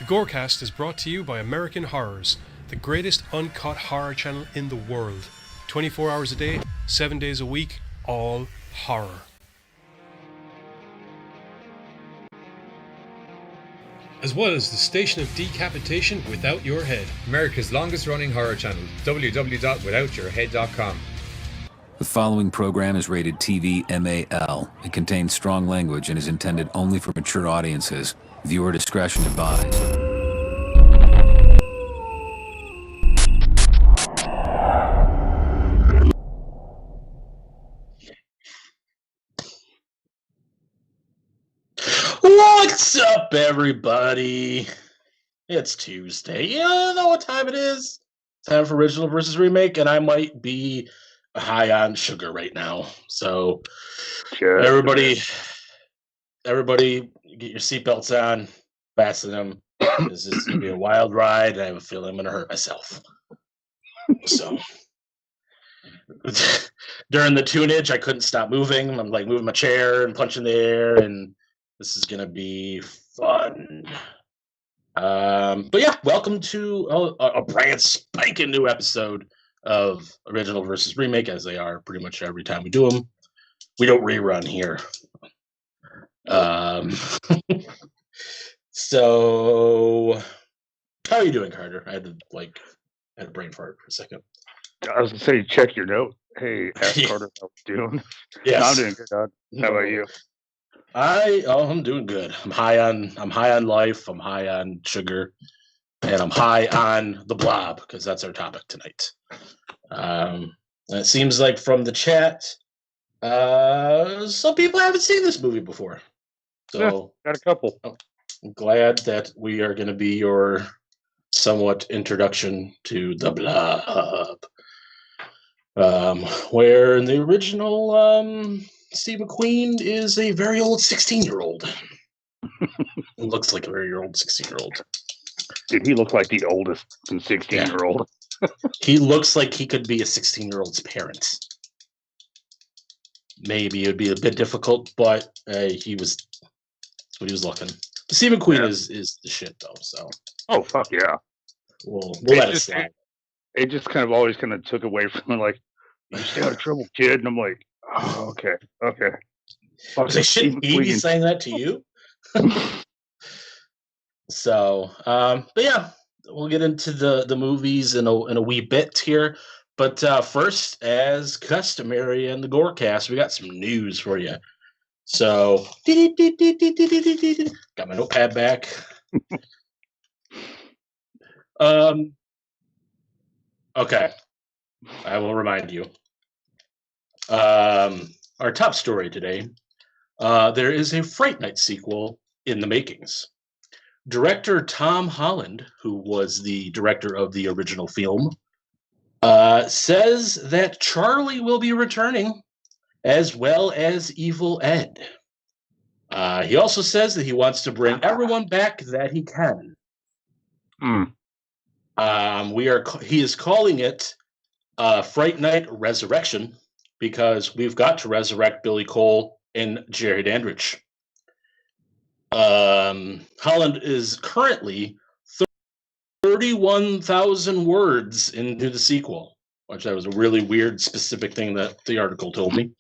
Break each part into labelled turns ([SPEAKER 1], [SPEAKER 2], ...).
[SPEAKER 1] GoreCast is brought to you by American Horrors, the greatest uncut horror channel in the world. 24 hours a day, 7 days a week, all horror. As well as the station of decapitation without your head.
[SPEAKER 2] America's longest running horror channel, www.withoutyourhead.com.
[SPEAKER 3] The following program is rated TV MAL. It contains strong language and is intended only for mature audiences. Viewer discretion advised.
[SPEAKER 4] What's up, everybody? It's Tuesday. You know what time it is? Time for original versus remake, and I might be high on sugar right now. So, everybody, get your seatbelts on, fasten them. This is gonna be a wild ride, and I have a feeling I'm gonna hurt myself. So, during the tunage, I couldn't stop moving. I'm like moving my chair and punching the air, and this is gonna be fun. But yeah, welcome to a brand spanking new episode of original versus remake, as they are pretty much every time we do them. We don't rerun here. So how are you doing, Carter? I had a brain fart for a second.
[SPEAKER 5] I was gonna say, check your note. Hey, ask Carter how he's doing.
[SPEAKER 4] Yes.
[SPEAKER 5] No, I'm doing good, Dad. How about you?
[SPEAKER 4] I'm doing good. I'm high on life. I'm high on sugar, and I'm high on the Blob because that's our topic tonight. It seems like from the chat, some people haven't seen this movie before. So
[SPEAKER 5] yeah, got a couple.
[SPEAKER 4] I'm glad that we are going to be your somewhat introduction to the Blob. Where in the original, Steve McQueen is a very old 16-year-old. It looks like a very old 16-year-old.
[SPEAKER 5] Dude, he looked like the oldest 16-year-old.
[SPEAKER 4] Yeah. He looks like he could be a 16-year-old's parent. Maybe it would be a bit difficult, but he was what he was looking. Steve McQueen is the shit, though. So.
[SPEAKER 5] Oh fuck yeah.
[SPEAKER 4] We'll let it slide.
[SPEAKER 5] It just kind of always kind of took away from it, like, you stay out of trouble, kid. And I'm like, oh, okay.
[SPEAKER 4] Fuck, shouldn't he be saying that to you? So, but yeah, we'll get into the movies in a wee bit here. But first, as customary in the GoreCast, we got some news for you. So, got my notepad back. Okay, I will remind you. Our top story today, there is a Fright Night sequel in the makings. Director Tom Holland, who was the director of the original film, says that Charlie will be returning, as well as Evil Ed. He also says that he wants to bring everyone back that he can. He is calling it Fright Night Resurrection because we've got to resurrect Billy Cole and Jerry Dandridge. Holland is currently 31,000 words into the sequel, which that was a really weird specific thing that the article told me,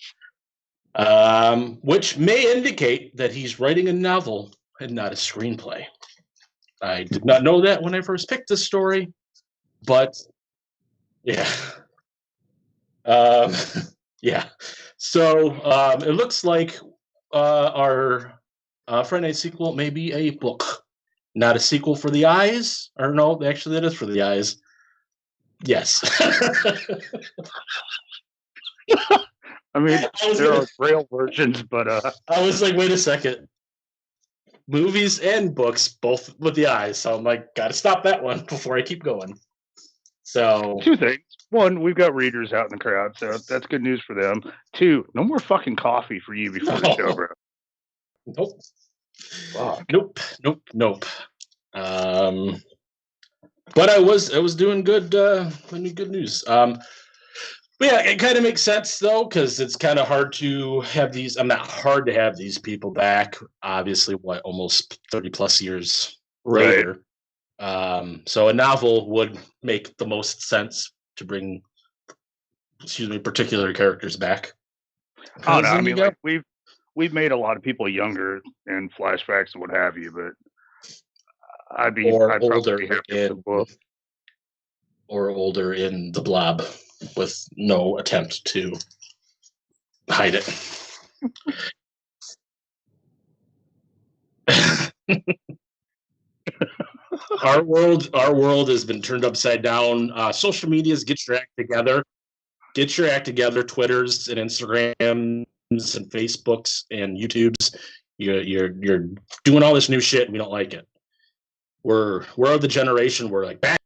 [SPEAKER 4] which may indicate that he's writing a novel and not a screenplay. I did not know that when I first picked this story, but yeah. Yeah. So it looks like our Friday Night sequel may be a book, not a sequel for the eyes. Or no, actually, that is for the eyes. Yes.
[SPEAKER 5] I mean, there are braille versions, but
[SPEAKER 4] I was like, wait a second. Movies and books, both with the eyes. So I'm like, gotta stop that one before I keep going. So
[SPEAKER 5] two things. One, we've got readers out in the crowd, so that's good news for them. Two, no more fucking coffee for you before the show, bro.
[SPEAKER 4] Nope.
[SPEAKER 5] Fuck.
[SPEAKER 4] Nope. But I was doing good. Good news. But yeah, it kind of makes sense though, because it's kind of hard to have these. I'm not hard to have these people back. Obviously, almost 30 plus years later. So a novel would make the most sense to bring, particular characters back.
[SPEAKER 5] Oh no, I mean, like we've made a lot of people younger in flashbacks and what have you, but I'd
[SPEAKER 4] older
[SPEAKER 5] probably be happy with the book.
[SPEAKER 4] Or older in the Blob, with no attempt to hide it. Our world has been turned upside down. Social medias, get your act together. Get your act together. Twitters and Instagrams and Facebooks and YouTubes. You're doing all this new shit, and we don't like it. We're of the generation where like back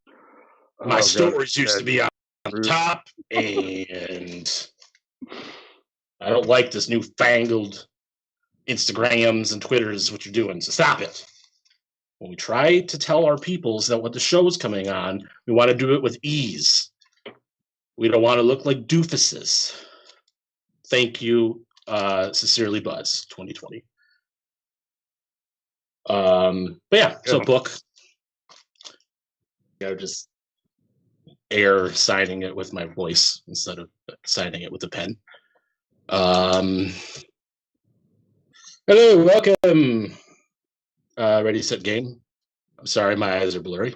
[SPEAKER 4] my stories used to be on top, and I don't like this newfangled Instagrams and Twitters. What you're doing, so stop it. When we try to tell our peoples that what the show is coming on, we want to do it with ease. We don't want to look like doofuses. Thank you, sincerely, Buzz, 2020. But yeah, so book. Just air signing it with my voice instead of signing it with a pen. Hello, welcome. Ready, set, game. I'm sorry, my eyes are blurry.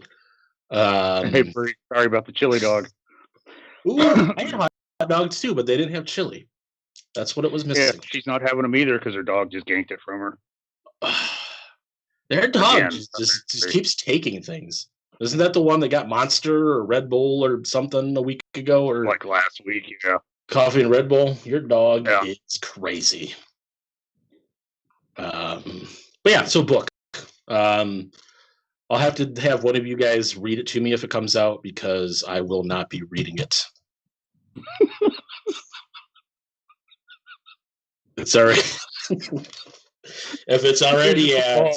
[SPEAKER 5] Hey, Bree, sorry about the chili dog.
[SPEAKER 4] Ooh, I had hot dogs too, but they didn't have chili. That's what it was missing.
[SPEAKER 5] Yeah, she's not having them either because her dog just ganked it from her.
[SPEAKER 4] Their dog just keeps taking things. Isn't that the one that got Monster or Red Bull or something a week ago? Or
[SPEAKER 5] like last week, yeah.
[SPEAKER 4] Coffee and Red Bull. Your dog is crazy. But yeah, so book. I'll have to have one of you guys read it to me if it comes out, because I will not be reading it. It's already if it's already at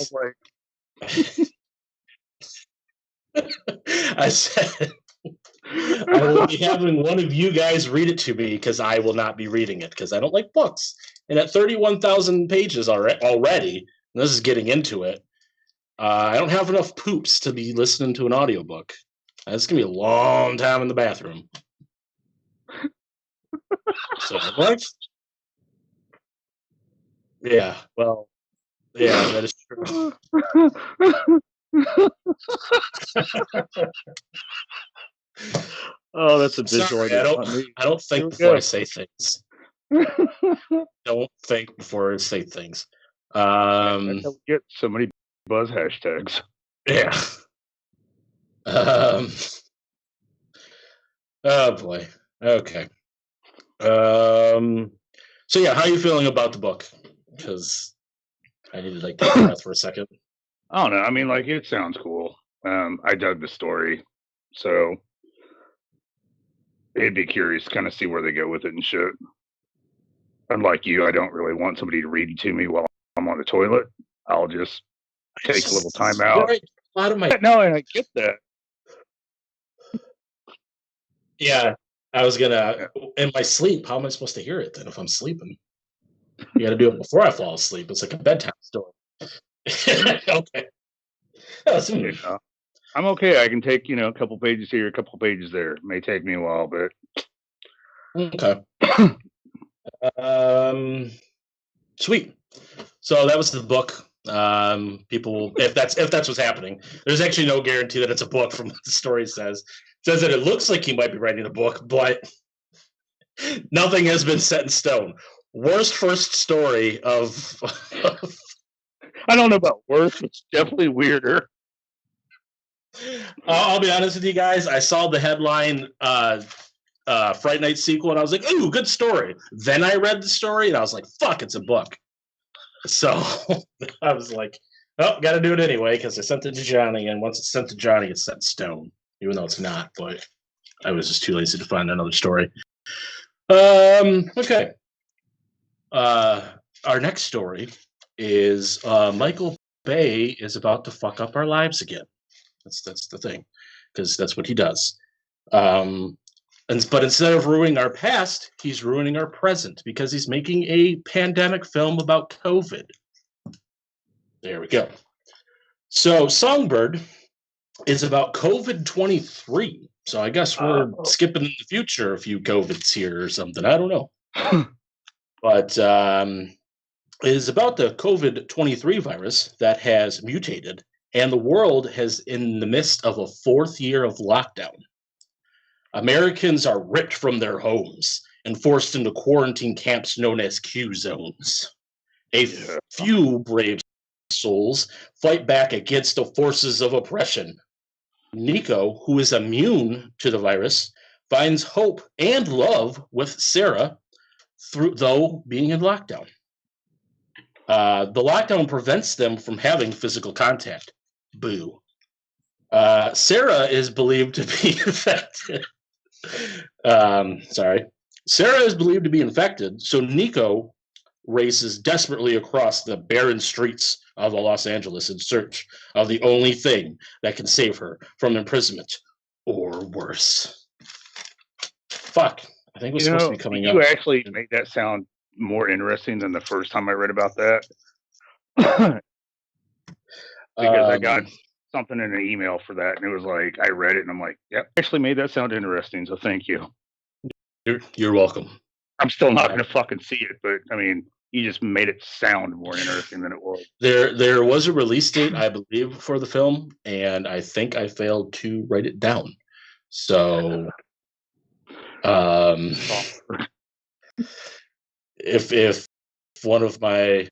[SPEAKER 4] I said I will be having one of you guys read it to me, because I will not be reading it, because I don't like books. And at 31,000 pages already, and this is getting into it, I don't have enough poops to be listening to an audiobook. It's going to be a long time in the bathroom. So, what? Yeah, well, yeah, that is true.
[SPEAKER 5] Oh, that's a visual.
[SPEAKER 4] Sorry, I don't think before I say things. Don't think before I say things.
[SPEAKER 5] Get so many buzz hashtags.
[SPEAKER 4] Yeah. Oh boy. Okay. So yeah, how are you feeling about the book? Because I need to take a breath for a second.
[SPEAKER 5] I don't know. I mean, like, it sounds cool. I dug the story, so it'd be curious to kind of see where they go with it and shit. Unlike you, I don't really want somebody to read it to me while I'm on the toilet. I'll just take a little time out.
[SPEAKER 4] Right out of my
[SPEAKER 5] No, and I get that.
[SPEAKER 4] Yeah, I was gonna in my sleep. How am I supposed to hear it then if I'm sleeping? You got to do it before I fall asleep. It's like a bedtime story. Okay.
[SPEAKER 5] I'm okay. I can take a couple pages here, a couple pages there. It may take me a while, but
[SPEAKER 4] okay. Sweet. So that was the book. People, if that's what's happening, there's actually no guarantee that it's a book from what the story says. It says that it looks like he might be writing a book, but nothing has been set in stone. Worst first story of
[SPEAKER 5] I don't know about worse. It's definitely weirder.
[SPEAKER 4] I'll be honest with you guys. I saw the headline Fright Night sequel, and I was like, ooh, good story. Then I read the story, and I was like, fuck, it's a book. So I was like, oh, got to do it anyway, because I sent it to Johnny, and once it's sent to Johnny, it's set in stone, even though it's not, but I was just too lazy to find another story. Okay. Our next story is Michael Bay is about to fuck up our lives again. That's the thing, because that's what he does. But instead of ruining our past, he's ruining our present, because he's making a pandemic film about COVID. There we go. So Songbird is about COVID-23. So I guess we're skipping in the future a few COVIDs here or something. I don't know. But it is about the COVID-23 virus that has mutated, and the world is in the midst of a fourth year of lockdown. Americans are ripped from their homes and forced into quarantine camps known as Q zones. A few brave souls fight back against the forces of oppression. Nico, who is immune to the virus, finds hope and love with Sarah, though being in lockdown. The lockdown prevents them from having physical contact. Boo. Sarah is believed to be infected. Sarah is believed to be infected, so Nico races desperately across the barren streets of Los Angeles in search of the only thing that can save her from imprisonment or worse. Fuck. I think it was supposed to be coming up.
[SPEAKER 5] You actually made that sound more interesting than the first time I read about that. Because I got something in an email for that, and it was like, I read it, and I'm like, yep, actually made that sound interesting, so thank you.
[SPEAKER 4] You're welcome.
[SPEAKER 5] I'm still not going to fucking see it, but, I mean, you just made it sound more interesting than it was.
[SPEAKER 4] There was a release date, I believe, for the film, and I think I failed to write it down. So, if one of my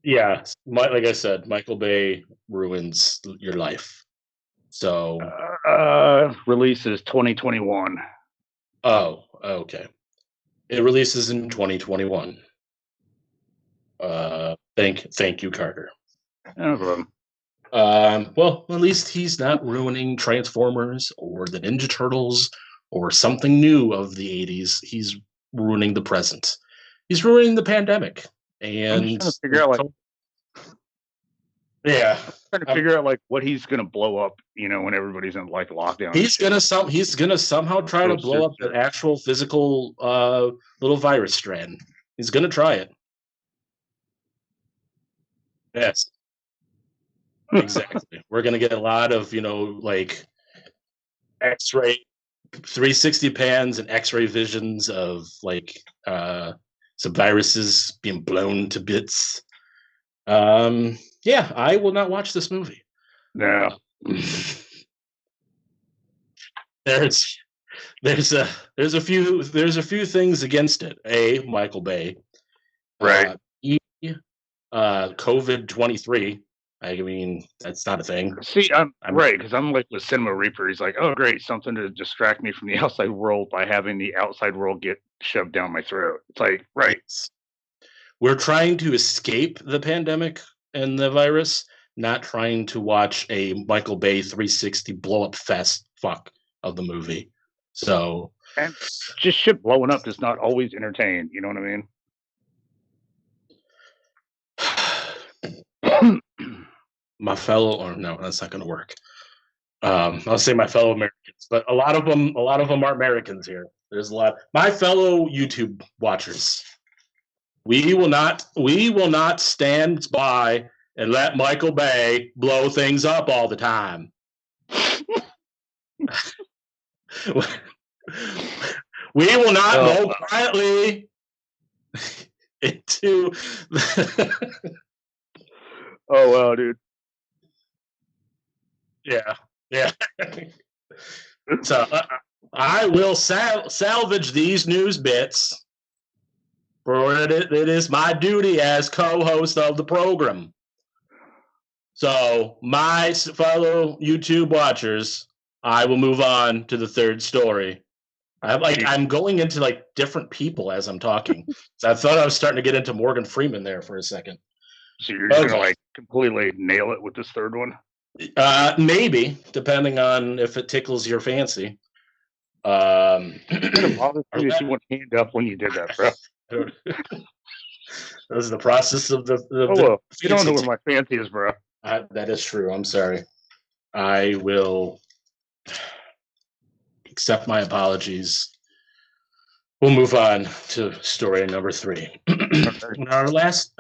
[SPEAKER 4] like I said, Michael Bay ruins your life. So
[SPEAKER 5] releases 2021.
[SPEAKER 4] Oh, okay. It releases in 2021. Thank you, Carter.
[SPEAKER 5] No problem.
[SPEAKER 4] Well, at least he's not ruining Transformers or the Ninja Turtles or something new of the 80s. He's ruining the present. He's ruining the pandemic. And
[SPEAKER 5] I'm just trying to figure out, trying to figure out like what he's gonna blow up, when everybody's in like lockdown.
[SPEAKER 4] He's gonna somehow try to blow up the actual physical little virus strand. He's gonna try it. Yes. Exactly. We're gonna get a lot of, like X-ray 360 pans and X-ray visions of like some viruses being blown to bits. Yeah, I will not watch this movie.
[SPEAKER 5] No.
[SPEAKER 4] There's a few things against it. Michael Bay.
[SPEAKER 5] Right.
[SPEAKER 4] COVID-23. I mean, that's not a thing.
[SPEAKER 5] See, I'm right, because I'm like with Cinema Reaper. He's like, oh, great, something to distract me from the outside world by having the outside world get shoved down my throat. It's like, right.
[SPEAKER 4] We're trying to escape the pandemic and the virus, not trying to watch a Michael Bay 360 blow-up fest fuck of the movie. So,
[SPEAKER 5] and just shit blowing up does not always entertain. You know what I mean?
[SPEAKER 4] No, that's not going to work. I'll say my fellow Americans, but a lot of them are Americans here. There's a lot. My fellow YouTube watchers, we will not stand by and let Michael Bay blow things up all the time. We will not go quietly into.
[SPEAKER 5] Oh wow, dude.
[SPEAKER 4] Yeah. So I will salvage these news bits, for it is my duty as co-host of the program. So, my fellow YouTube watchers, I will move on to the third story. I'm going into like different people as I'm talking. So I thought I was starting to get into Morgan Freeman there for a second.
[SPEAKER 5] So you're just gonna like completely nail it with this third one?
[SPEAKER 4] Maybe, depending on if it tickles your fancy.
[SPEAKER 5] You went hand up when you did that, bro.
[SPEAKER 4] That was the process of the
[SPEAKER 5] you don't know where my fancy is, bro.
[SPEAKER 4] That is true. I'm sorry. I will accept my apologies. We'll move on to story number 3. In our last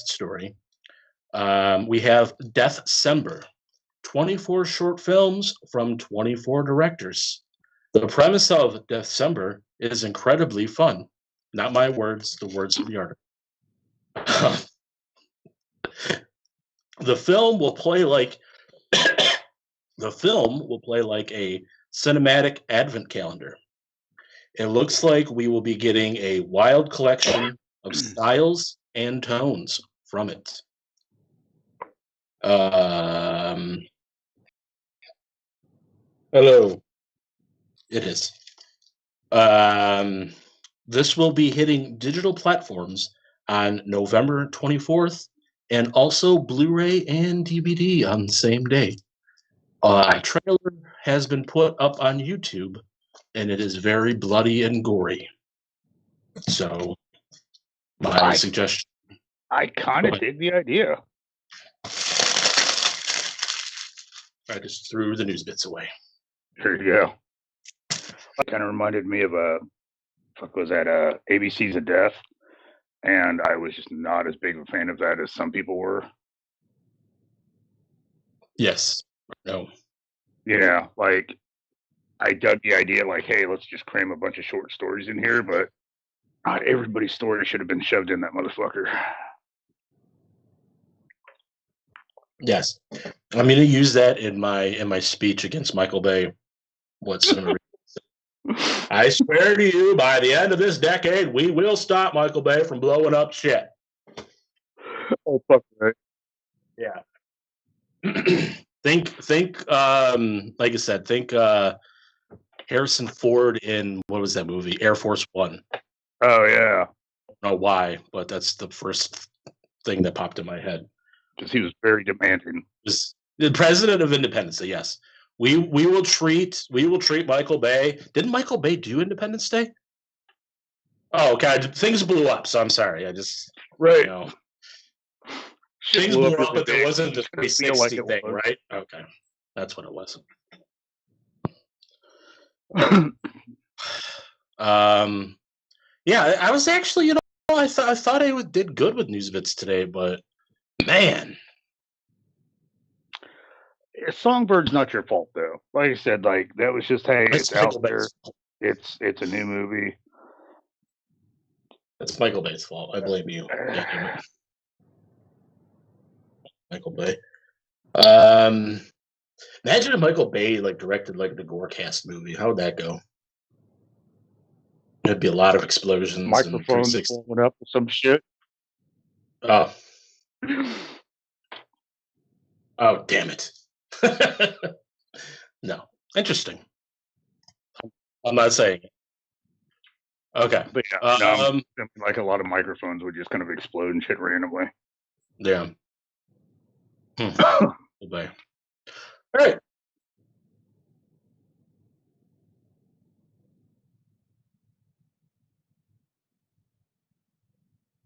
[SPEAKER 4] story, We have Deathcember, 24 short films from 24 directors. The premise of Deathcember is incredibly fun. Not my words, the words of the article. The film will play like a cinematic advent calendar. It looks like we will be getting a wild collection of styles and tones from it. Hello. It is. This will be hitting digital platforms on November 24th and also Blu-ray and DVD on the same day. A trailer has been put up on YouTube, and it is very bloody and gory. So, my suggestion.
[SPEAKER 5] I kind of dig the idea.
[SPEAKER 4] I just threw the news bits away.
[SPEAKER 5] There you go. It kind of reminded me of ABC's of Death, and I was just not as big of a fan of that as some people were.
[SPEAKER 4] Yes. No.
[SPEAKER 5] Yeah, like I dug the idea, like, hey, let's just cram a bunch of short stories in here, but not everybody's story should have been shoved in that motherfucker.
[SPEAKER 4] Yes, I'm going to use that in my speech against Michael Bay. I swear to you, by the end of this decade, we will stop Michael Bay from blowing up shit.
[SPEAKER 5] Oh, fuck right.
[SPEAKER 4] Yeah. think like I said, think Harrison Ford in, what was that movie? Air Force One.
[SPEAKER 5] Oh yeah.
[SPEAKER 4] I don't know why, but that's the first thing that popped in my head.
[SPEAKER 5] Because he was very demanding.
[SPEAKER 4] Was the president of Independence Day? Yes, we will treat Michael Bay. Didn't Michael Bay do Independence Day? Oh God, things blew up. So I'm sorry. I just
[SPEAKER 5] right.
[SPEAKER 4] You know, things blew up, but there wasn't the 360 thing, right? Okay, that's what it was. Yeah, I was actually, I thought I did good with news bits today, but man,
[SPEAKER 5] Songbird's not your fault though. Like I said, like that was just, hey,
[SPEAKER 4] it's
[SPEAKER 5] it's out
[SPEAKER 4] Michael
[SPEAKER 5] there.
[SPEAKER 4] Bay's fault.
[SPEAKER 5] It's a new movie.
[SPEAKER 4] It's Michael Bay's fault. I blame you. Michael Bay. Imagine if Michael Bay directed the GoreCast movie. How would that go? There'd be a lot of explosions.
[SPEAKER 5] Microphones blowing up with some shit.
[SPEAKER 4] Oh. Oh, damn it. No. Interesting. I'm not saying it. Okay.
[SPEAKER 5] But yeah, like a lot of microphones would just kind of explode and shit randomly.
[SPEAKER 4] Yeah. All right.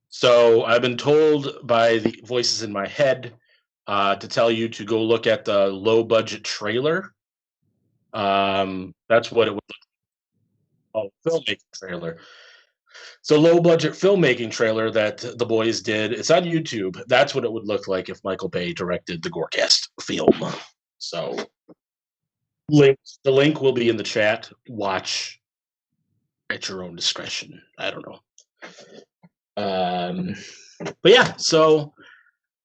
[SPEAKER 4] So I've been told by the voices in my head to tell you to go look at the low budget trailer. That's what it was. Oh, filmmaking trailer. So low budget filmmaking trailer that the boys did. It's on YouTube. That's what it would look like if Michael Bay directed the GoreCast film. So the link will be in the chat. Watch at your own discretion. I don't know. But yeah, so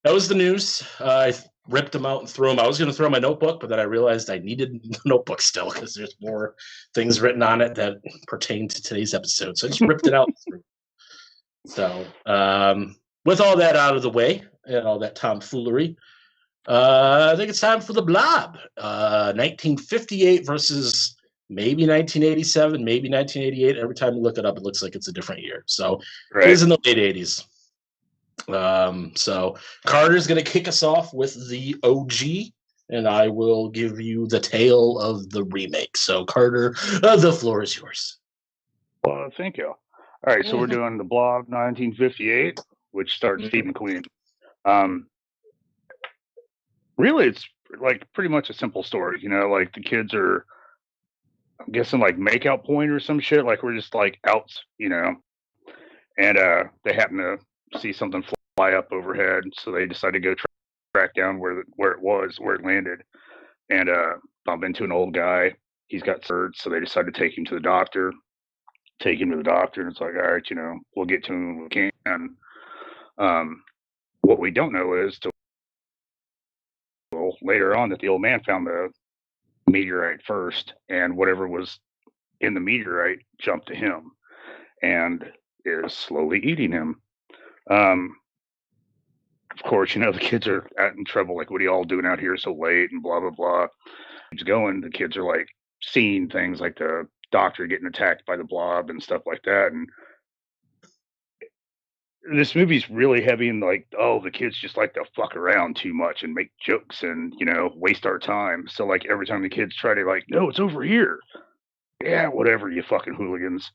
[SPEAKER 4] that was the news. I ripped them out and threw them. I was going to throw my notebook, but then I realized I needed the notebook still because there's more things written on it that pertain to today's episode. So I just ripped it out. So with all that out of the way and all that tomfoolery, I think it's time for the Blob. 1958 versus maybe 1987, maybe 1988. Every time you look it up, it looks like it's a different year. So It is in the late 80s. So Carter's going to kick us off with the OG, and I will give you the tale of the remake. So Carter, the floor is yours.
[SPEAKER 5] Well, thank you. All right, so we're doing the Blob 1958, which stars Steve McQueen. Really, it's pretty much a simple story. Like the kids are, I'm guessing, makeout point or some shit. We're just out, and they happen to see something fly up overhead. So they decided to go track down where it landed, and bump into an old guy. He's got surgery, so they decided to take him to the doctor. And it's like, all right, we'll get to him when we can. What we don't know is till later on that the old man found the meteorite first, and whatever was in the meteorite jumped to him and is slowly eating him. Of course, the kids are in trouble. Like, what are you all doing out here so late? And blah, blah, blah. Keeps going. The kids are like seeing things like the doctor getting attacked by the blob and stuff like that. And this movie's really heavy and like, oh, the kids just like to fuck around too much and make jokes and, waste our time. So like every time the kids try to like, no, it's over here. Yeah, whatever, you fucking hooligans.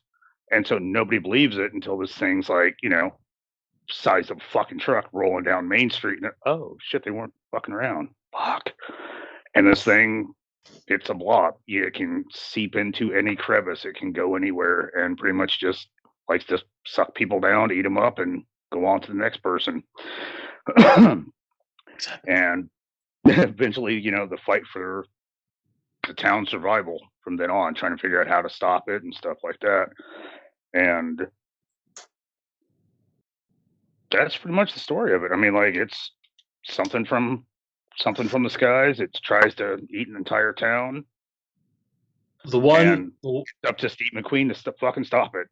[SPEAKER 5] And so nobody believes it until this thing's like, size of a fucking truck rolling down Main Street. And oh shit, they weren't fucking around. Fuck. And this thing, it's a blob. It can seep into any crevice. It can go anywhere and pretty much just likes to suck people down, eat them up, and go on to the next person. And eventually, the fight for the town's survival from then on, trying to figure out how to stop it and stuff like that. And that's pretty much the story of it. I mean, like, it's something from the skies. It tries to eat an entire town.
[SPEAKER 4] The one
[SPEAKER 5] up to Steve McQueen to fucking stop it.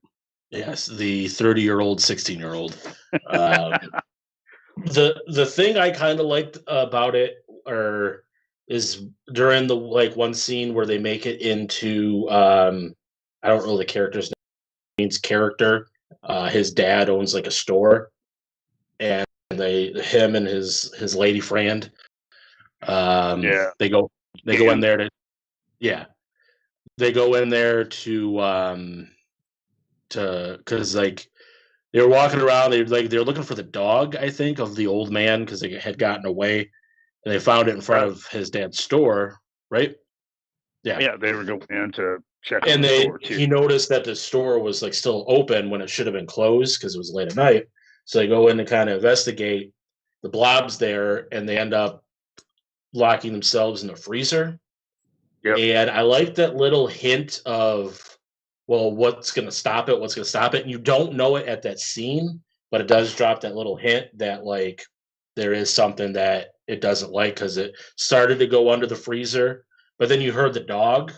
[SPEAKER 4] Yes, the 30-year-old, 16-year-old. The thing I kind of liked about it, is during the one scene where they make it into I don't know the character's name. Character. His dad owns like a store, and him and his lady friend. They go in there to because like they were walking around, they're looking for the dog, I think, of the old man because they had gotten away, and they found it in front of his dad's store, right? Yeah,
[SPEAKER 5] they were going in to check.
[SPEAKER 4] And he noticed that the store was like still open when it should have been closed because it was late at night. So they go in to kind of investigate. The blob's there, and they end up locking themselves in the freezer.
[SPEAKER 5] Yep.
[SPEAKER 4] And I like that little hint of, well, what's going to stop it? What's going to stop it? And you don't know it at that scene, but it does drop that little hint that like there is something that it doesn't like because it started to go under the freezer, but then you heard the dog,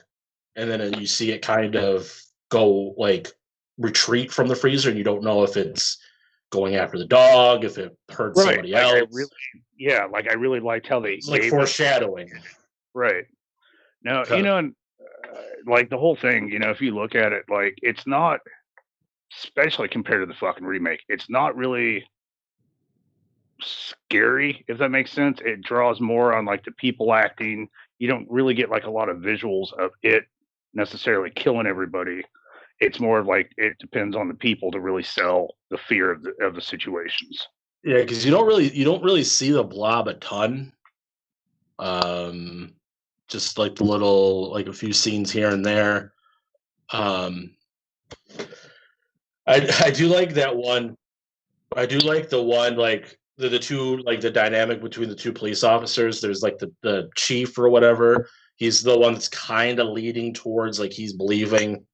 [SPEAKER 4] and then you see it kind of go like retreat from the freezer, and you don't know if it's going after the dog, if it heard somebody else.
[SPEAKER 5] I really liked how they
[SPEAKER 4] like foreshadowing.
[SPEAKER 5] Right. No, and like the whole thing, if you look at it, like it's not, especially compared to the fucking remake, it's not really scary, if that makes sense. It draws more on like the people acting. You don't really get like a lot of visuals of it necessarily killing everybody. It's more of like it depends on the people to really sell the fear of the situations.
[SPEAKER 4] Yeah, because you don't really see the blob a ton. Just like the little, like a few scenes here and there. I do like that one. I do like the one, like the two, like the dynamic between the two police officers. There's like the chief or whatever. He's the one that's kind of leading towards like he's believing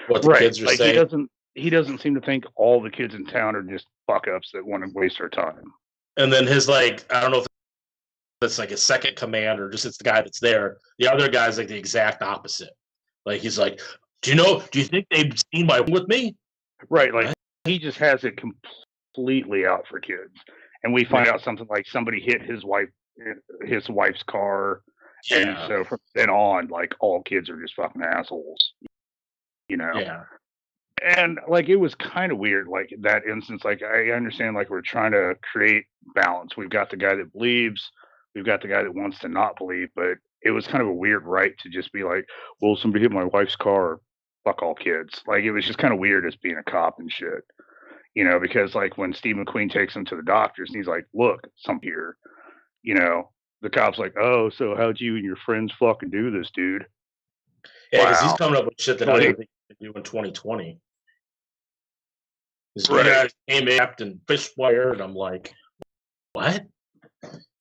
[SPEAKER 4] what the kids are saying.
[SPEAKER 5] He doesn't seem to think all the kids in town are just fuck ups that want to waste their time.
[SPEAKER 4] And then his like, I don't know if that's like a second command or just it's the guy that's there. The other guy's like the exact opposite. Like he's like, do you think they've seen my with me?
[SPEAKER 5] Right. Like he just has it completely out for kids. And we find out something like somebody hit his wife's car. Yeah. And so from then on, like all kids are just fucking assholes.
[SPEAKER 4] Yeah.
[SPEAKER 5] And like it was kind of weird, like that instance. Like I understand, like we're trying to create balance. We've got the guy that believes, we've got the guy that wants to not believe, but it was kind of a weird right to just be like, well, somebody hit my wife's car, fuck all kids. Like it was just kind of weird as being a cop and shit, because like when Steve McQueen takes him to the doctors and he's like, look, some here, the cop's like, oh, so how'd you and your friends fucking do this, dude?
[SPEAKER 4] Yeah, because he's coming up with shit that I didn't think he could do in 2020. His guys came apt and fish wire, and I'm like, what?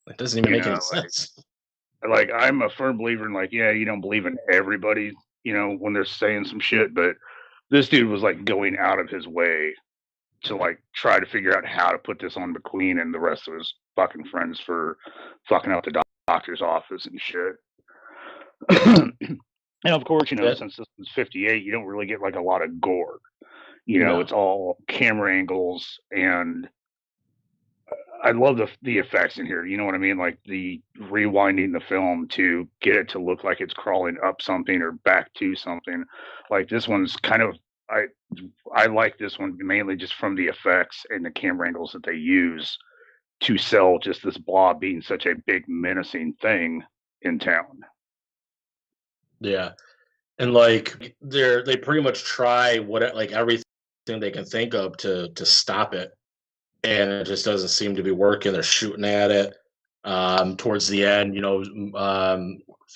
[SPEAKER 4] That doesn't even make any sense.
[SPEAKER 5] Like, I'm a firm believer in, like, yeah, you don't believe in everybody, when they're saying some shit, but this dude was, like, going out of his way to, like, try to figure out how to put this on McQueen and the rest of his fucking friends for fucking up the doctor's office and shit. And of course, since this was 58, you don't really get, like, a lot of gore. It's all camera angles, and I love the effects in here. You know what I mean? Like the rewinding the film to get it to look like it's crawling up something or back to something. Like this one's kind of I like this one mainly just from the effects and the camera angles that they use to sell just this blob being such a big menacing thing in town.
[SPEAKER 4] Yeah. And like they pretty much try everything they can think of to stop it. And it just doesn't seem to be working. They're shooting at it. Towards the end,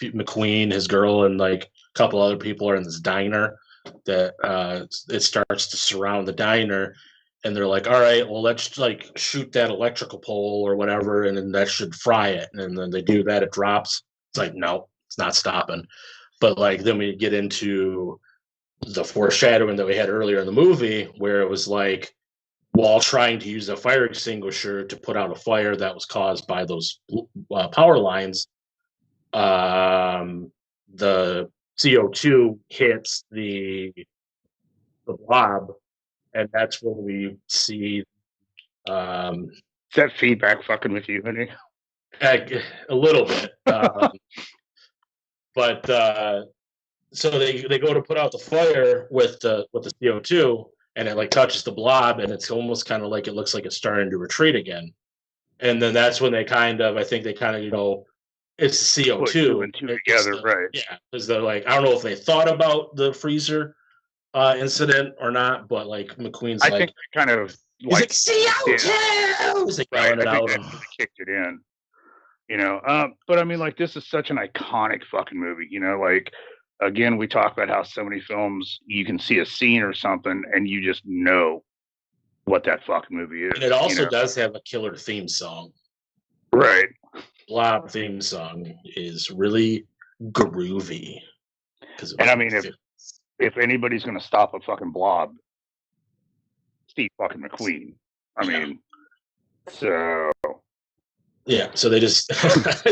[SPEAKER 4] McQueen, his girl, and like a couple other people are in this diner that it starts to surround the diner, and they're like, all right, well, let's like shoot that electrical pole or whatever, and then that should fry it. And then they do that, it drops. It's like, no, it's not stopping. But like then we get into the foreshadowing that we had earlier in the movie where it was like, while trying to use a fire extinguisher to put out a fire that was caused by those power lines, the CO2 hits the blob, and that's when we see. Is
[SPEAKER 5] that feedback fucking with you, honey?
[SPEAKER 4] A little bit. But so they go to put out the fire with the CO2. And it like touches the blob, and it's almost kind of like it looks like it's starting to retreat again. And then that's when I think they kind of, it's CO2
[SPEAKER 5] together, right?
[SPEAKER 4] Yeah, because they're like, I don't know if they thought about the freezer incident or not, but like McQueen's
[SPEAKER 5] I think they kind of like
[SPEAKER 4] CO2. He's like
[SPEAKER 5] right, I think they kicked it in. But I mean, like this is such an iconic fucking movie. Like. Again, we talk about how so many films you can see a scene or something and you just know what that fucking movie is.
[SPEAKER 4] And it also does have a killer theme song.
[SPEAKER 5] Right.
[SPEAKER 4] Blob theme song is really groovy.
[SPEAKER 5] And I mean, if anybody's going to stop a fucking blob, Steve fucking McQueen. I mean, so...
[SPEAKER 4] Yeah, so they just, I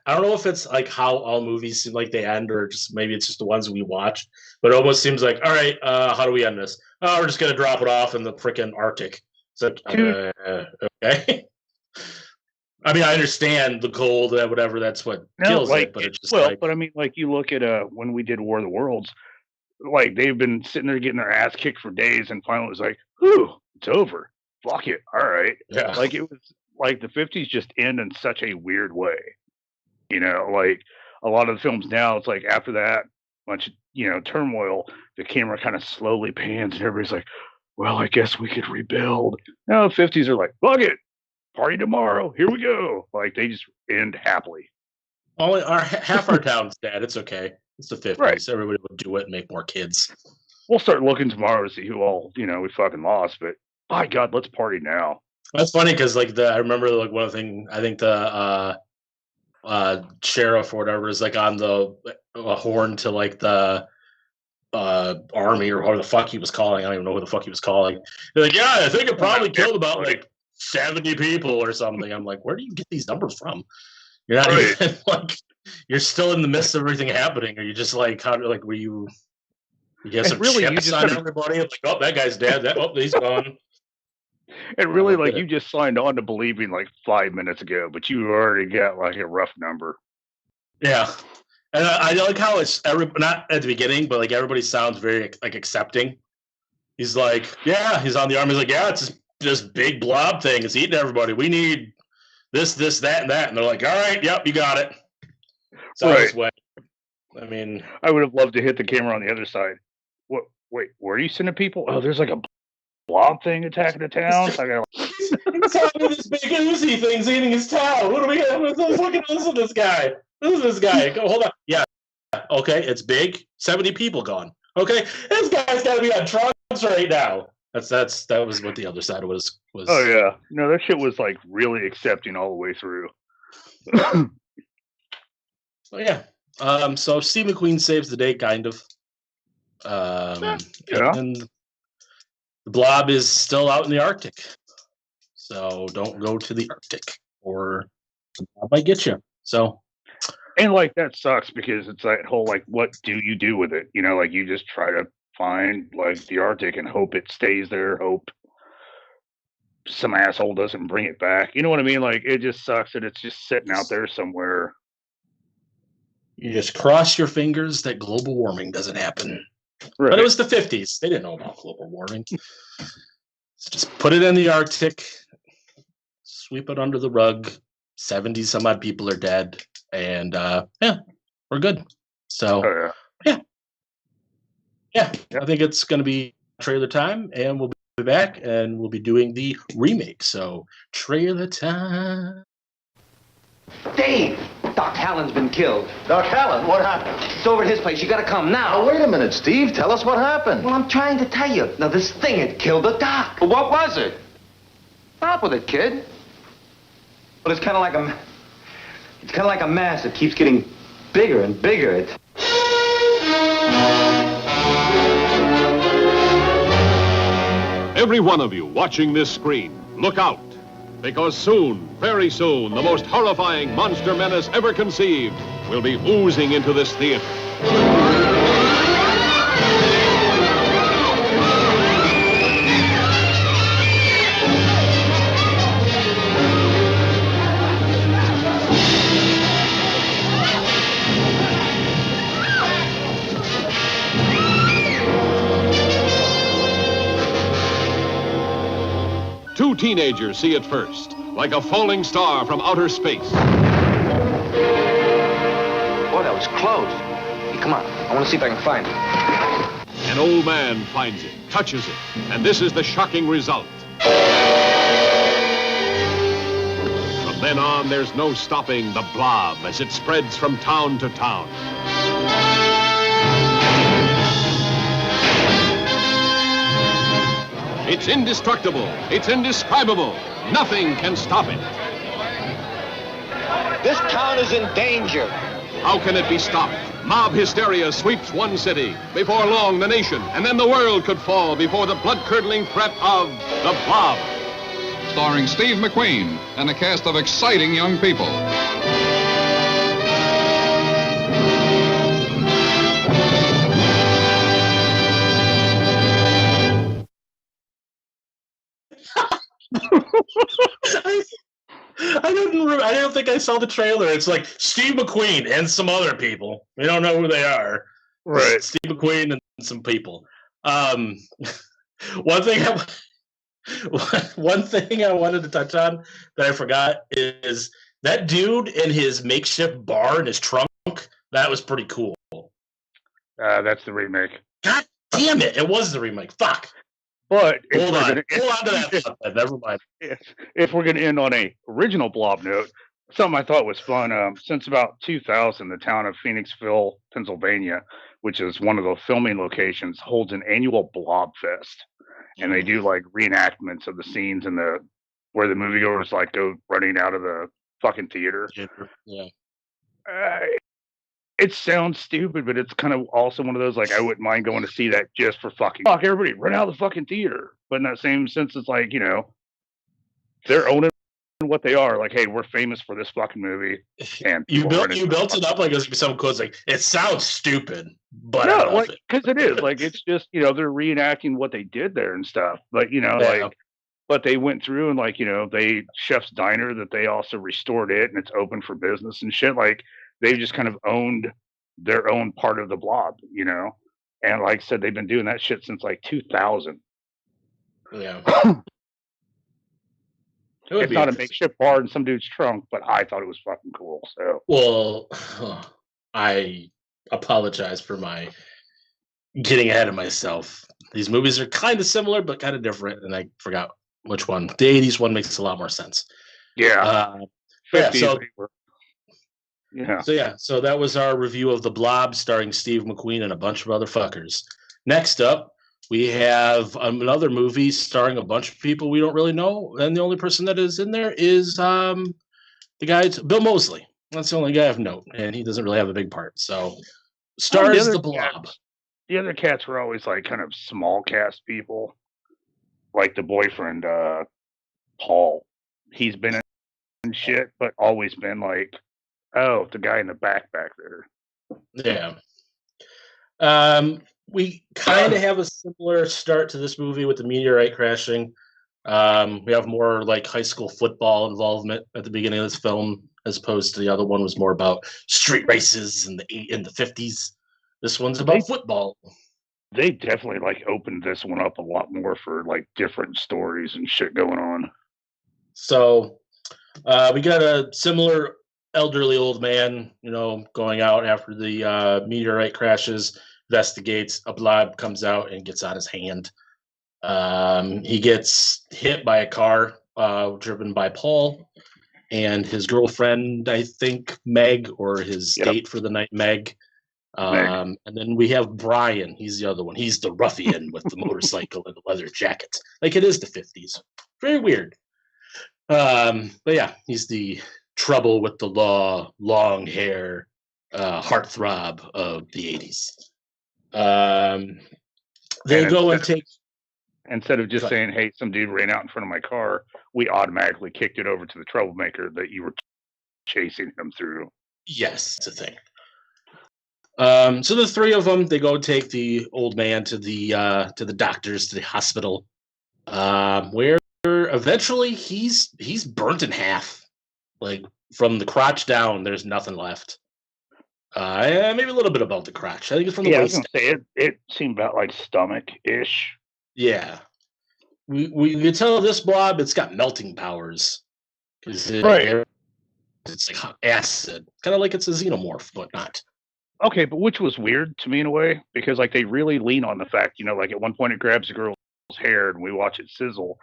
[SPEAKER 4] don't know if it's like how all movies seem like they end, or just maybe it's just the ones we watch. But it almost seems like, all right, how do we end this? Oh, we're just gonna drop it off in the freaking Arctic. So okay. I mean, I understand the cold, whatever. That's what kills it. But it's just
[SPEAKER 5] but I mean, like you look at when we did War of the Worlds, like they've been sitting there getting their ass kicked for days, and finally it was like, whew, it's over. Fuck it. All right.
[SPEAKER 4] Yeah.
[SPEAKER 5] Like it was like the 50s just end in such a weird way. Like a lot of the films now, it's like after that much, turmoil, the camera kind of slowly pans and everybody's like, well, I guess we could rebuild. No, the 50s are like, fuck it. Party tomorrow. Here we go. Like they just end happily.
[SPEAKER 4] Half our town's dead. It's okay. It's the 50s. Right. Everybody would do it and make more kids.
[SPEAKER 5] We'll start looking tomorrow to see who all, we fucking lost, but my God, let's party now.
[SPEAKER 4] That's funny because I remember like one thing. I think the sheriff or whatever is like on the horn to like the army or the fuck he was calling. I don't even know who the fuck he was calling. They're like, yeah, I think it probably killed about like 70 people or something. I'm like, where do you get these numbers from? You're not even like you're still in the midst of everything happening. Or you just like how like were you? You get some really chips on everybody. Like, oh, that guy's dead. He's gone.
[SPEAKER 5] And really, like, you just signed on to believing like 5 minutes ago, but you already got like a rough number.
[SPEAKER 4] Yeah. And I like how it's not at the beginning, but like everybody sounds very like accepting. He's like, yeah, he's on the arm. He's like, yeah, it's this big blob thing. It's eating everybody. We need this, that, and that. And they're like, all right, yep, you got it. So right. I mean,
[SPEAKER 5] I would have loved to hit the camera on the other side. What? Wait, where are you sending people? Oh, there's like a blob thing attacking the town.
[SPEAKER 4] He's talking this big oozy thing's eating his town. What are we going to look at? Listen to this guy. Listen to this guy. Go, hold on. Yeah. Okay, it's big. 70 people gone. Okay, this guy's got to be on drugs right now. That was what the other side was.
[SPEAKER 5] Oh yeah, no, that shit was like really accepting all the way through.
[SPEAKER 4] So yeah, so Steve McQueen saves the day, kind of.
[SPEAKER 5] Yeah.
[SPEAKER 4] And the Blob is still out in the Arctic, so don't go to the Arctic, or the Blob might get you. So,
[SPEAKER 5] and like that sucks because it's that whole like, what do you do with it? You know, like you just try to find like the Arctic and hope it stays there. Hope some asshole doesn't bring it back. You know what I mean? Like it just sucks that it's just sitting out there somewhere.
[SPEAKER 4] you just cross your fingers that global warming doesn't happen.
[SPEAKER 5] Right.
[SPEAKER 4] But it was the 50s. They didn't know about global warming. So just put it in the Arctic, sweep it under the rug. 70 some odd people are dead. And yeah, we're good. So, yeah, I think it's going to be trailer time, and we'll be back, and we'll be doing the remake. So, trailer time.
[SPEAKER 6] Dave, Doc Hallen's been killed.
[SPEAKER 7] Doc Hallen, what happened?
[SPEAKER 6] It's over at his place. You gotta come now.
[SPEAKER 7] Oh, wait a minute, Steve. Tell us what happened.
[SPEAKER 6] Well, I'm trying to tell you. Now, this thing had killed the doc.
[SPEAKER 7] Well, what was it?
[SPEAKER 6] Stop with it, kid. But it's kind of like a mass that keeps getting bigger and bigger.
[SPEAKER 8] Every one of you watching this screen, look out. Because soon, very soon, the most horrifying monster menace ever conceived will be oozing into this theater. Two teenagers see it first, like a falling star from outer space.
[SPEAKER 6] Boy, that was close. Hey, come on. I want to see if I can find it.
[SPEAKER 8] An old man finds it, touches it, and this is the shocking result. From then on, there's no stopping the Blob as it spreads from town to town. It's indestructible. It's indescribable. Nothing can stop it.
[SPEAKER 6] This town is in danger.
[SPEAKER 8] How can it be stopped? Mob hysteria sweeps one city. Before long, the nation, and then the world could fall before the blood-curdling threat of the Blob.
[SPEAKER 9] Starring Steve McQueen and a cast of exciting young people.
[SPEAKER 4] I don't think I saw the trailer. It's like Steve McQueen and some other people. We don't know who they are.
[SPEAKER 5] Right.
[SPEAKER 4] Steve McQueen and some people. One thing I wanted to touch on that I forgot is that dude in his makeshift bar in his trunk. That was pretty cool.
[SPEAKER 5] That's the remake.
[SPEAKER 4] God damn it! It was the remake. Fuck.
[SPEAKER 5] But
[SPEAKER 4] Hold on to that thought. Never mind.
[SPEAKER 5] If we're going to end on a original Blob note, something I thought was fun. Since about 2000, the town of Phoenixville, Pennsylvania, which is one of the filming locations, holds an annual Blob Fest, and they do like reenactments of the scenes in where the moviegoers like go running out of the fucking theater.
[SPEAKER 4] Yeah.
[SPEAKER 5] It sounds stupid, but it's kind of also one of those like I wouldn't mind going to see that just for fucking fuck everybody run out of the fucking theater. But in that same sense, it's like they're owning what they are. Like, hey, we're famous for this fucking movie, and
[SPEAKER 4] you built it up like it was some cool. It's like it sounds stupid, but
[SPEAKER 5] no, like because it is like it's just they're reenacting what they did there and stuff. But but they went through and they Chef's Diner that they also restored it and it's open for business and shit. Like they've just kind of owned their own part of the Blob, And like I said, they've been doing that shit since like 2000.
[SPEAKER 4] Yeah.
[SPEAKER 5] It's not a makeshift bar in some dude's trunk, but I thought it was fucking cool. So,
[SPEAKER 4] well, I apologize for my getting ahead of myself. These movies are kind of similar, but kind of different, and I forgot which one. The 80s one makes a lot more sense.
[SPEAKER 5] Yeah.
[SPEAKER 4] So that was our review of The Blob, starring Steve McQueen and a bunch of other fuckers. Next up, We have another movie starring a bunch of people we don't really know, and the only person that is in there is the guy Bill Moseley. That's the only guy of note, and he doesn't really have a big part. So, stars the Blob.
[SPEAKER 5] The other cats were always like kind of small cast people, like the boyfriend Paul. He's been in shit, but always been like, oh, the guy in the back there.
[SPEAKER 4] Yeah. We kind of have a similar start to this movie with the meteorite crashing. We have more like high school football involvement at the beginning of this film, as opposed to the other one was more about street races in the 50s. This one's about football.
[SPEAKER 5] They definitely like opened this one up a lot more for like different stories and shit going on.
[SPEAKER 4] So we got a similar elderly old man, going out after the meteorite crashes, investigates. A blob comes out and gets on his hand. He gets hit by a car driven by Paul and his girlfriend, I think Meg, or his date for the night, Meg. And then we have Brian. He's the other one. He's the ruffian with the motorcycle and the leather jacket. Like it is the 50s. Very weird. But yeah, he's the trouble with the law, long hair, heartthrob of the 80s. They go and take...
[SPEAKER 5] Instead of just saying, hey, some dude ran out in front of my car, we automatically kicked it over to the troublemaker that you were chasing him through.
[SPEAKER 4] Yes, it's a thing. So the three of them, they go take the old man to the doctors, to the hospital, where eventually he's burnt in half. Like from the crotch down, there's nothing left. Maybe a little bit above the crotch. I think it's from the waist.
[SPEAKER 5] I was gonna say it seemed about like stomach-ish.
[SPEAKER 4] Yeah, we could tell this blob, it's got melting powers because it's like acid, kind of like it's a xenomorph, but not.
[SPEAKER 5] Okay, but which was weird to me in a way, because like they really lean on the fact, like at one point it grabs the girl's hair and we watch it sizzle.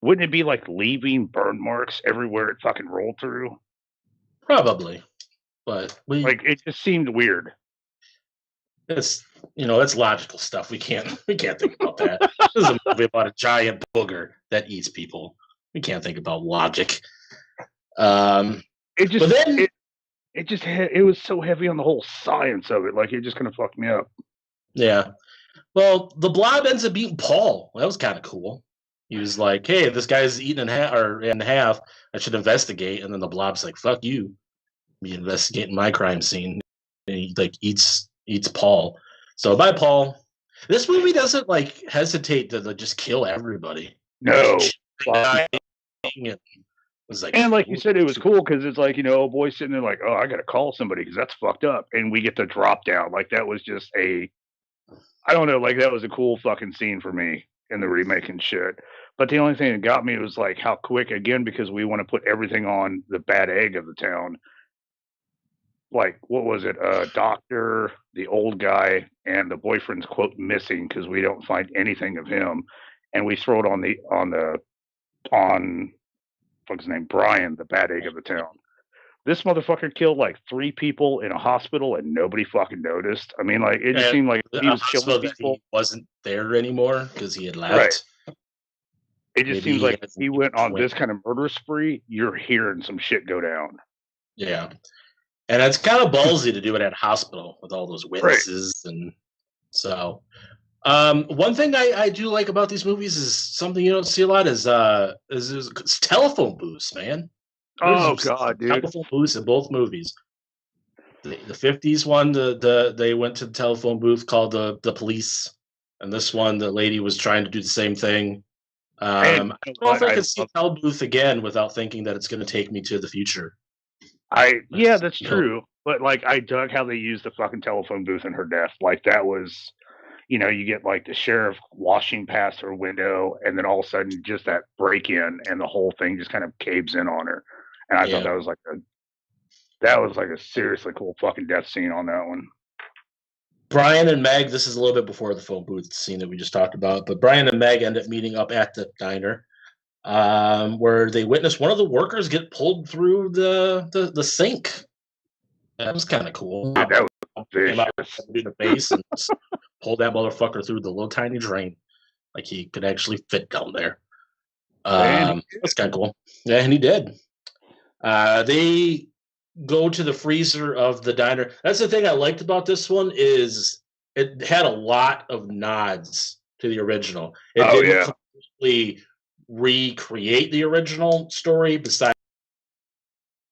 [SPEAKER 5] Wouldn't it be like leaving burn marks everywhere it fucking rolled through?
[SPEAKER 4] Probably, but
[SPEAKER 5] it just seemed weird.
[SPEAKER 4] It's that's logical stuff. We can't think about that. This is a movie about a giant booger that eats people. We can't think about logic.
[SPEAKER 5] It was so heavy on the whole science of it. Like it just kind of fucked me up.
[SPEAKER 4] Yeah. Well, the blob ends up eating Paul. That was kind of cool. He was like, "Hey, this guy's eaten in half. I should investigate." And then the blob's like, "Fuck you. Be investigating my crime scene." And he like eats Paul. So bye, Paul. This movie doesn't like hesitate to just kill everybody.
[SPEAKER 5] No.
[SPEAKER 4] And
[SPEAKER 5] like you said, it was cool because it's like, a boy sitting there like, oh, I got to call somebody because that's fucked up. And we get the drop down. Like that was just I don't know, like that was a cool fucking scene for me in the remake and shit. But the only thing that got me was like how quick, again, because we want to put everything on the bad egg of the town. Like, what was it? Doctor, the old guy, and the boyfriend's quote missing because we don't find anything of him. And we throw it on what's his name? Brian, the bad egg of the town. This motherfucker killed like 3 people in a hospital and nobody fucking noticed. I mean, like, it just seemed like he was killing people.
[SPEAKER 4] He wasn't there anymore because he had left.
[SPEAKER 5] Right. It just seems like if he went on this kind of murder spree, you're hearing some shit go down.
[SPEAKER 4] Yeah. And it's kind of ballsy to do it at a hospital with all those witnesses. Right. And so one thing I do like about these movies is something you don't see a lot is telephone booths, man.
[SPEAKER 5] Oh god, dude!
[SPEAKER 4] Telephone booths in both movies. The 50s one, they went to the telephone booth called the police, and this one, the lady was trying to do the same thing. I don't know if I could see a tel booth again without thinking that it's going to take me to the future.
[SPEAKER 5] That's true. But like, I dug how they used the fucking telephone booth in her death. Like that was, you get like the sheriff washing past her window, and then all of a sudden, just that break in, and the whole thing just kind of caves in on her. And I thought that was like a seriously cool fucking death scene on that one.
[SPEAKER 4] Brian and Meg, this is a little bit before the phone booth scene that we just talked about, but Brian and Meg end up meeting up at the diner, where they witness one of the workers get pulled through the sink. That was kind of cool.
[SPEAKER 5] That was
[SPEAKER 4] came out
[SPEAKER 5] Vicious.
[SPEAKER 4] in the face and just pulled that motherfucker through the little tiny drain. Like he could actually fit down there. That's kind of cool. Yeah, and he did. They go to the freezer of the diner. That's the thing I liked about this one is it had a lot of nods to the original. It didn't completely recreate the original story. Besides,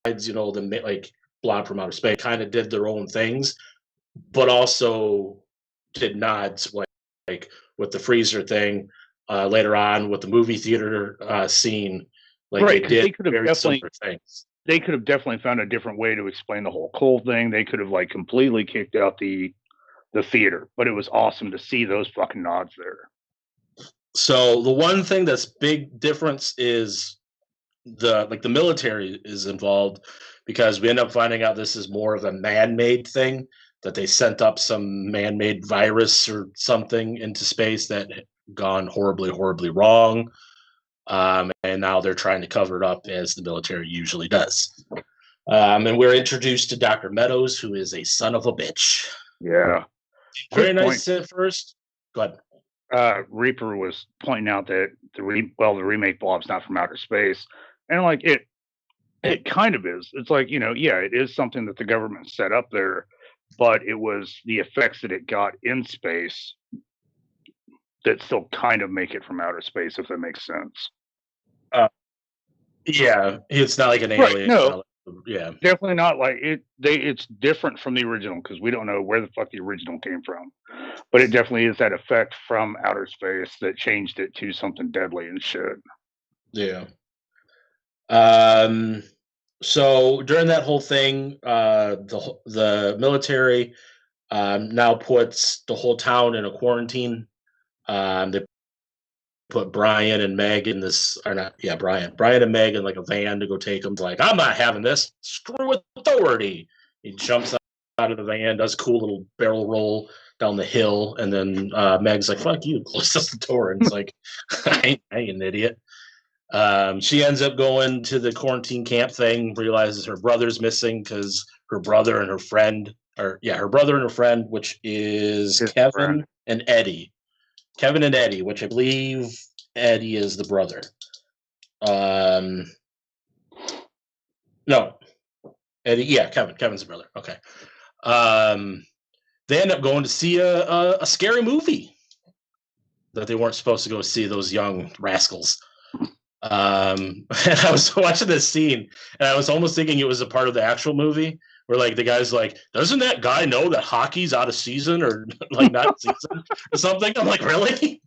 [SPEAKER 4] the like Blob from Outer Space kind of did their own things, but also did nods like with the freezer thing. Later on with the movie theater scene, like
[SPEAKER 5] right,
[SPEAKER 4] they did
[SPEAKER 5] they could have
[SPEAKER 4] very
[SPEAKER 5] definitely
[SPEAKER 4] similar things.
[SPEAKER 5] they could have definitely found a different way to explain the whole coal thing. They could have like completely kicked out the theater, but it was awesome to see those fucking nods there.
[SPEAKER 4] So the one thing that's big difference is the military is involved because we end up finding out this is more of a man-made thing, that they sent up some man-made virus or something into space that had gone horribly, horribly wrong. And now they're trying to cover it up as the military usually does. And we're introduced to Dr. Meadows, who is a son of a bitch.
[SPEAKER 5] Yeah.
[SPEAKER 4] Very nice at first. Go ahead.
[SPEAKER 5] Reaper was pointing out that the remake Blob's not from outer space. And like it kind of is. It's like, it is something that the government set up there, but it was the effects that it got in space that still kind of make it from outer space, if that makes sense.
[SPEAKER 4] Yeah, it's not like an alien.
[SPEAKER 5] No,
[SPEAKER 4] yeah,
[SPEAKER 5] definitely not like it. It's different from the original because we don't know where the fuck the original came from, but it definitely is that effect from outer space that changed it to something deadly and shit.
[SPEAKER 4] Yeah. So during that whole thing, the military now puts the whole town in a quarantine. They put Brian and Meg in this, or not, yeah, Brian and Meg in like a van to go take them. Like, I'm not having this. Screw authority. He jumps out of the van, does a cool little barrel roll down the hill, and then Meg's like, "Fuck you," closes the door, and it's like, I ain't an idiot. She ends up going to the quarantine camp thing, realizes her brother's missing because her brother and her friend, which is Kevin and Eddie. Kevin and Eddie, which I believe Eddie is the brother. No, Eddie. Yeah, Kevin's the brother. Okay. They end up going to see a scary movie that they weren't supposed to go see, those young rascals. And I was watching this scene, and I was almost thinking it was a part of the actual movie, where like the guy's like, "Doesn't that guy know that hockey's out of season or like not season or something?" I'm like, "Really?"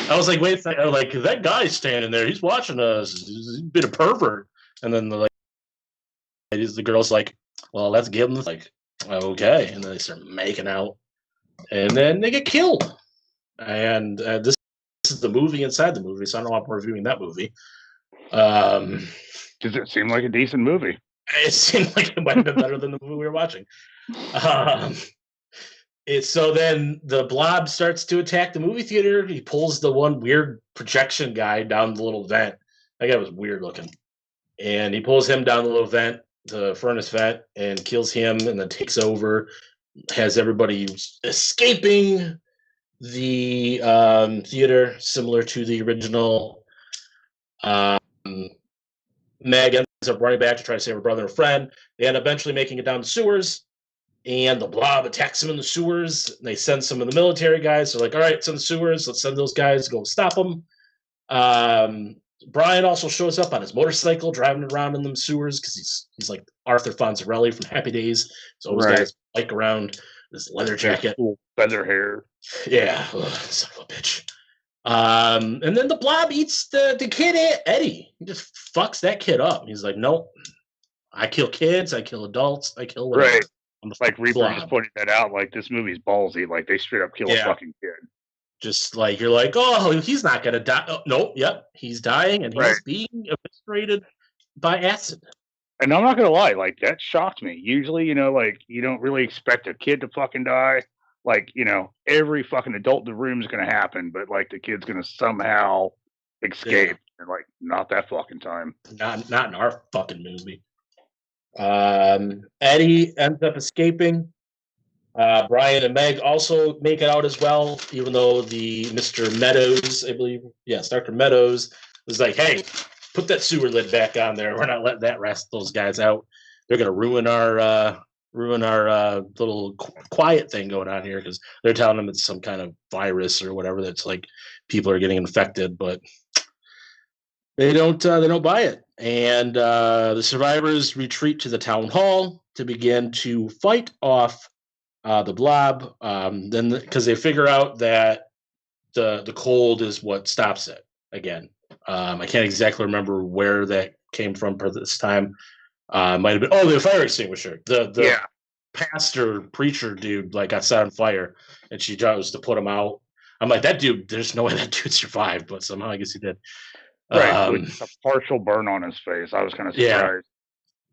[SPEAKER 4] I was like, "Wait a second!" Like that guy's standing there, he's watching us. He's a bit of pervert. And then the girl's like, "Well, let's give him." Like, okay, and then they start making out, and then they get killed. And this is the movie inside the movie, so I don't know if I'm reviewing that movie.
[SPEAKER 5] Does it seem like a decent movie?
[SPEAKER 4] It seemed like it might have been better than the movie we were watching. So then the Blob starts to attack the movie theater. He pulls the one weird projection guy down the little vent. That guy was weird looking. And he pulls him down the little vent, the furnace vent, and kills him, and then takes over, has everybody escaping the theater, similar to the original. Meg ends up running back to try to save her brother and friend. They end up eventually making it down the sewers, and the Blob attacks them in the sewers. And they send some of the military guys. They're like, "All right, it's in the sewers. Let's send those guys to go stop them." Brian also shows up on his motorcycle, driving around in them sewers because he's like Arthur Fonzarelli from Happy Days. So always got his bike around, his leather jacket,
[SPEAKER 5] feather hair.
[SPEAKER 4] Yeah, son of a bitch. And then the Blob eats the kid Eddie. He just fucks that kid up. He's like, "Nope, I kill kids, I kill adults, I kill whatever."
[SPEAKER 5] Right. Like Reaper just pointed that out. Like, this movie's ballsy. Like, they straight up kill a fucking kid.
[SPEAKER 4] Just like, you're like, "Oh, he's not gonna die." Oh, nope, yep, he's dying, and he's being eviscerated by acid.
[SPEAKER 5] And I'm not gonna lie, like, that shocked me. Usually, like, you don't really expect a kid to fucking die. Like, every fucking adult in the room is gonna happen, but like the kid's gonna somehow escape. And like, not that fucking time.
[SPEAKER 4] Not in our fucking movie. Eddie ends up escaping. Brian and Meg also make it out as well, even though the Mr. Meadows, I believe, yes, Dr. Meadows was like, "Hey, put that sewer lid back on there. We're not letting that rest those guys out. They're gonna ruin our little quiet thing going on here because they're telling them it's some kind of virus or whatever that's like people are getting infected, but they don't buy it, and the survivors retreat to the town hall to begin to fight off the blob. Then because they figure out that the cold is what stops it again. I can't exactly remember where that came from for this time. Might have been the fire extinguisher. The pastor preacher dude like got set on fire, and she chose to put him out. I'm like, that dude. There's no way that dude survived, but somehow I guess he did.
[SPEAKER 5] Right, with a partial burn on his face. I was kind of surprised.
[SPEAKER 4] Yeah.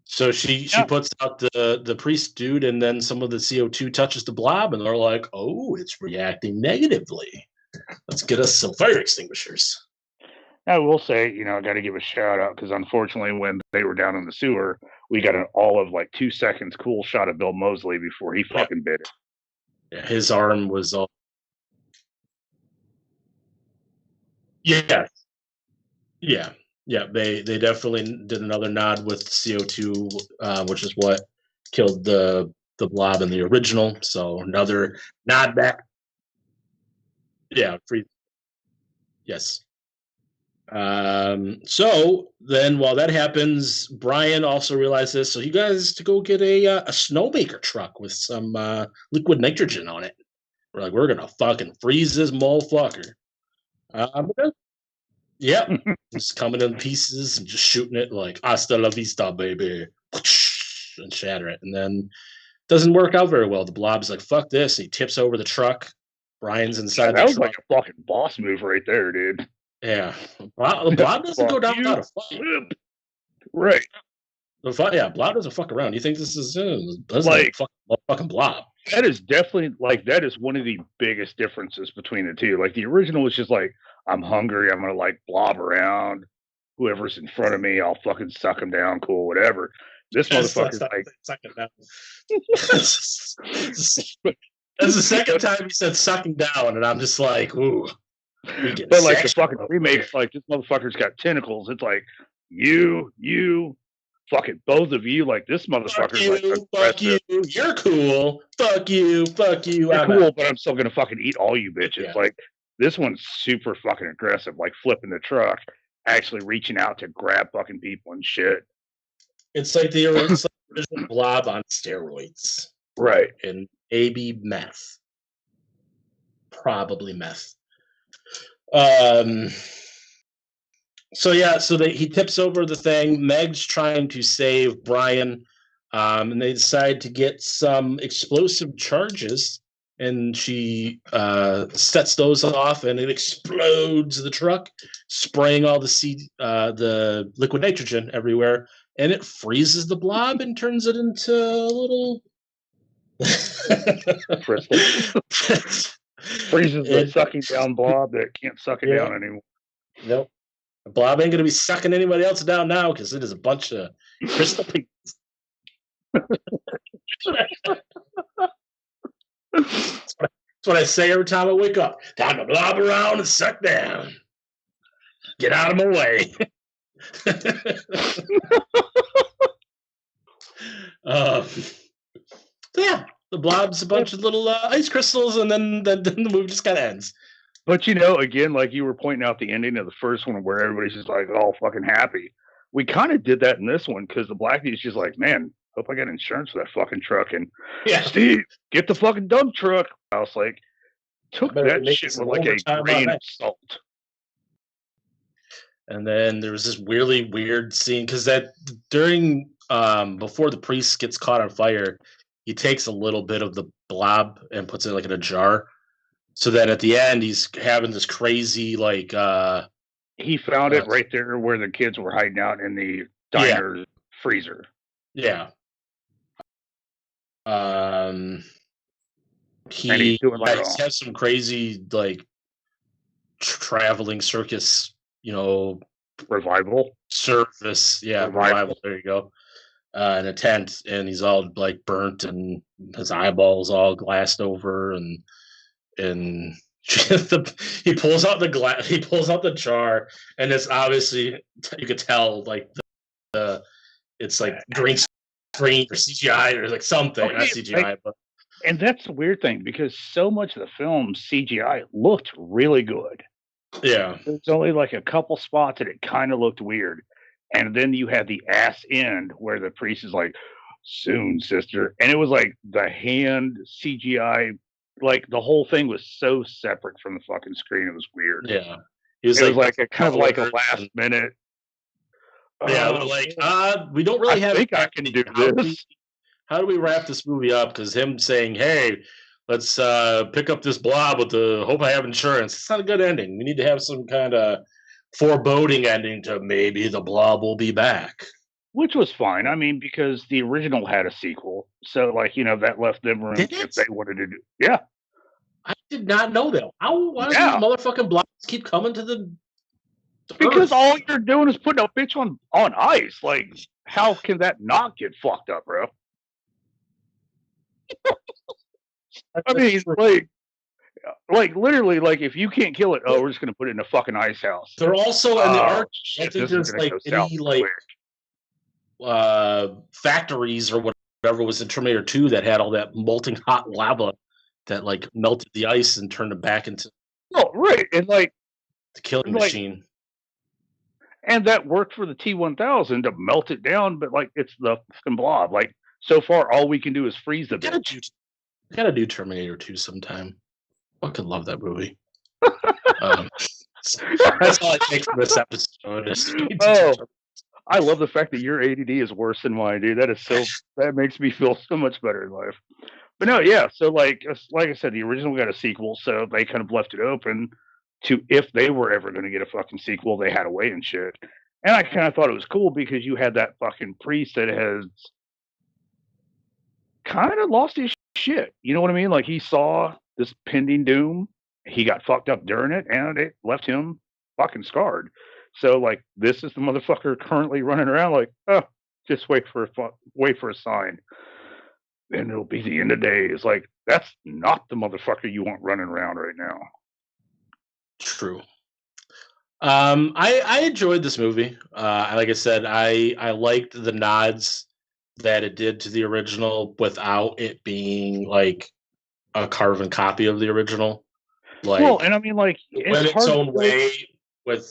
[SPEAKER 4] So she puts out the priest dude, and then some of the CO2 touches the blob, and they're like, "Oh, it's reacting negatively. Let's get us some fire extinguishers."
[SPEAKER 5] I will say, I got to give a shout out because unfortunately, when they were down in the sewer, we got an all of like 2 seconds cool shot of Bill Moseley before he fucking bit it.
[SPEAKER 4] Yeah, his arm was all. Yeah. Yeah. Yeah, they definitely did another nod with CO2, which is what killed the blob in the original. So another nod back. Yeah, free. Yes. So then while that happens, Brian also realizes this. So you guys to go get a snowmaker truck with some liquid nitrogen on it. We're like, we're gonna fucking freeze this motherfucker. Yep. Just coming in pieces and just shooting it like hasta la vista, baby. And shatter it. And then doesn't work out very well. The blob's like, fuck this. He tips over the truck. Brian's inside
[SPEAKER 5] That
[SPEAKER 4] the
[SPEAKER 5] was
[SPEAKER 4] truck.
[SPEAKER 5] like a fucking boss move right there, dude.
[SPEAKER 4] Yeah. The blob doesn't go down without a fight.
[SPEAKER 5] Right.
[SPEAKER 4] Blob doesn't fuck around. You think this is
[SPEAKER 5] like
[SPEAKER 4] fucking blob?
[SPEAKER 5] That is definitely that is one of the biggest differences between the two. Like the original was just like, I'm hungry, I'm gonna like blob around. Whoever's in front of me, I'll fucking suck him down, cool, whatever. This motherfucker's like
[SPEAKER 4] sucking down. That's the second time he said sucking down, and I'm just like, ooh.
[SPEAKER 5] But like the fucking remakes, like this motherfucker's got tentacles. It's like you, fucking both of you, like this motherfucker's
[SPEAKER 4] fuck you, you're cool. Fuck you.
[SPEAKER 5] You're cool, but I'm still gonna fucking eat all you bitches.
[SPEAKER 4] Yeah.
[SPEAKER 5] Like this one's super fucking aggressive, like flipping the truck, actually reaching out to grab fucking people and shit.
[SPEAKER 4] It's like the original Blob on steroids.
[SPEAKER 5] Right.
[SPEAKER 4] And maybe meth. Probably meth. So he tips over the thing. Meg's trying to save Brian, and they decide to get some explosive charges, and she sets those off, and it explodes the truck, spraying all the liquid nitrogen everywhere, and it freezes the blob and turns it into a little
[SPEAKER 5] crystal. Freezes the sucking down blob that can't suck it down anymore.
[SPEAKER 4] Nope. The blob ain't going to be sucking anybody else down now because it is a bunch of crystal pieces. That's what I say every time I wake up. Time to blob around and suck down. Get out of my way. The blob's a bunch of little ice crystals, and then the movie just kind of ends.
[SPEAKER 5] But again, like you were pointing out the ending of the first one where everybody's just like all fucking happy. We kind of did that in this one because the black dude's just like, man, hope I got insurance for that fucking truck. And Steve, get the fucking dump truck. I was like, took that shit with like a grain of salt.
[SPEAKER 4] And then there was this really weird scene because that during before the priest gets caught on fire, he takes a little bit of the blob and puts it like in a jar. So that at the end, he's having this crazy like.
[SPEAKER 5] He found it right there where the kids were hiding out in the diner freezer.
[SPEAKER 4] Yeah.
[SPEAKER 5] He
[SPEAKER 4] has some crazy like traveling circus,
[SPEAKER 5] revival
[SPEAKER 4] service. Yeah, revival. There you go. in a tent, and he's all like burnt, and his eyeballs all glassed over, and he pulls out the glass, he pulls out the jar, and it's obviously, you could tell like the it's like green screen or CGI or like something, not CGI, but.
[SPEAKER 5] And that's the weird thing, because so much of the film CGI looked really good.
[SPEAKER 4] Yeah.
[SPEAKER 5] There's only like a couple spots that it kind of looked weird. And then you had the ass end where the priest is like, soon, sister. And it was like the hand CGI, like the whole thing was so separate from the fucking screen. It was weird.
[SPEAKER 4] Yeah.
[SPEAKER 5] It was like a kind of like a last minute.
[SPEAKER 4] Yeah, we're like, we don't really have.
[SPEAKER 5] I think I can do this.
[SPEAKER 4] How do we wrap this movie up? Because him saying, "Hey, let's pick up this blob with the hope I have insurance." It's not a good ending. We need to have some kind of foreboding ending to maybe the blob will be back.
[SPEAKER 5] Which was fine. I mean, because the original had a sequel, so like that left them room if they wanted to do. Yeah,
[SPEAKER 4] I did not know that. Why do these motherfucking blobs keep coming to the?
[SPEAKER 5] Because all you're doing is putting a bitch on ice. Like, how can that not get fucked up, bro? I mean, like literally, like if you can't kill it, we're just gonna put it in a fucking ice house.
[SPEAKER 4] They're also in the arch. I think there's like any factories or whatever was in Terminator 2 that had all that molten hot lava that like melted the ice and turned it back into.
[SPEAKER 5] Oh, right, and like
[SPEAKER 4] the killing machine.
[SPEAKER 5] And that worked for the T-1000 to melt it down, but like it's the fucking blob. Like so far, all we can do is freeze the bitch.
[SPEAKER 4] I gotta do Terminator 2 sometime. I fucking love that movie. That's all I take from this episode.
[SPEAKER 5] I love the fact that your ADD is worse than mine, dude. That makes me feel so much better in life. But no, yeah. So like I said, the original got a sequel, so they kind of left it open to if they were ever going to get a fucking sequel, they had a way and shit. And I kind of thought it was cool because you had that fucking priest that has kind of lost his shit. You know what I mean? Like he saw this pending doom, he got fucked up during it, and it left him fucking scarred. So like this is the motherfucker currently running around like, just wait for a sign, and it'll be the end of days. Like that's not the motherfucker you want running around right now.
[SPEAKER 4] True. I enjoyed this movie. Like I said, I liked the nods that it did to the original without it being like a carbon copy of the original. Like,
[SPEAKER 5] well, and I mean, like
[SPEAKER 4] it went its own way with,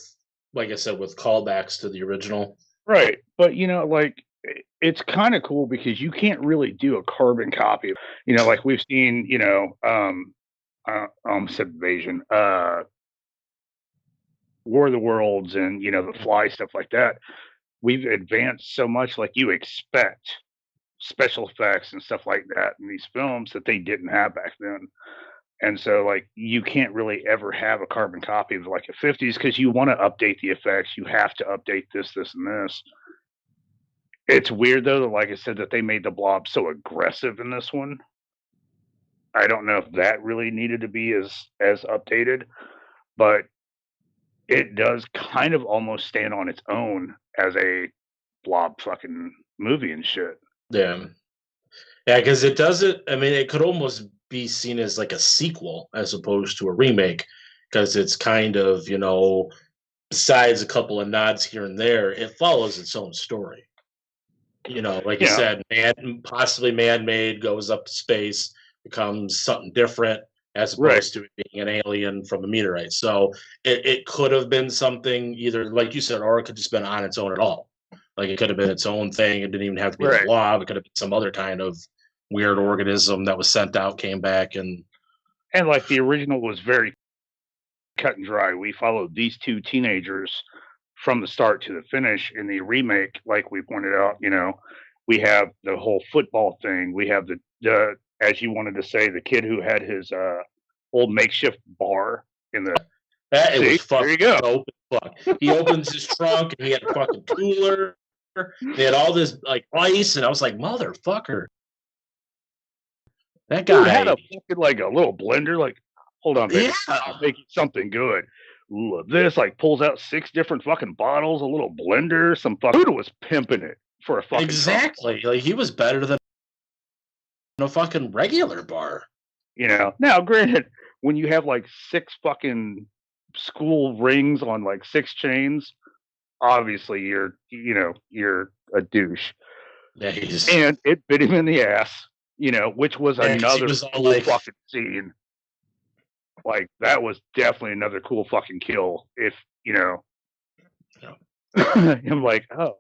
[SPEAKER 4] like I said, with callbacks to the original.
[SPEAKER 5] Right, but like it's kind of cool because you can't really do a carbon copy. Like we've seen, Invasion, War of the Worlds, and the Fly, stuff like that. We've advanced so much, like you expect special effects and stuff like that in these films that they didn't have back then. And so like you can't really ever have a carbon copy of like a 50s because you want to update the effects. You have to update this, and this. It's weird though, like I said, that they made the blob so aggressive in this one. I don't know if that really needed to be as updated, but it does kind of almost stand on its own as a blob fucking movie and shit.
[SPEAKER 4] Yeah, because it doesn't. I mean, it could almost be seen as like a sequel as opposed to a remake, because it's kind of besides a couple of nods here and there, it follows its own story. Like you said, possibly man-made, goes up to space, becomes something different as opposed to it being an alien from a meteorite. So it could have been something either, like you said, or it could just been on its own at all. Like it could have been its own thing. It didn't even have to be a blob. It could have been some other kind of weird organism that was sent out, came back, and
[SPEAKER 5] like the original was very cut and dry. We followed these two teenagers from the start to the finish. In the remake, like we pointed out, we have the whole football thing. We have the as you wanted to say, the kid who had his old makeshift bar in the.
[SPEAKER 4] It was fucking.
[SPEAKER 5] There you go.
[SPEAKER 4] Open fuck. He opens his trunk and he had a fucking cooler. They had all this like ice, and I was like, motherfucker. That guy
[SPEAKER 5] had a fucking like a little blender. Like, hold on, baby, I'll make something good. Ooh, this like pulls out 6 different fucking bottles, a little blender, some fucking. Buddha was pimping it. for a fucking
[SPEAKER 4] exactly. Like he was better than a fucking regular bar.
[SPEAKER 5] Now, granted, when you have like 6 fucking school rings on like 6 chains, obviously you're a douche.
[SPEAKER 4] Yeah,
[SPEAKER 5] and it bit him in the ass, which was another cool fucking scene. Like that was definitely another cool fucking kill. If I'm like, oh,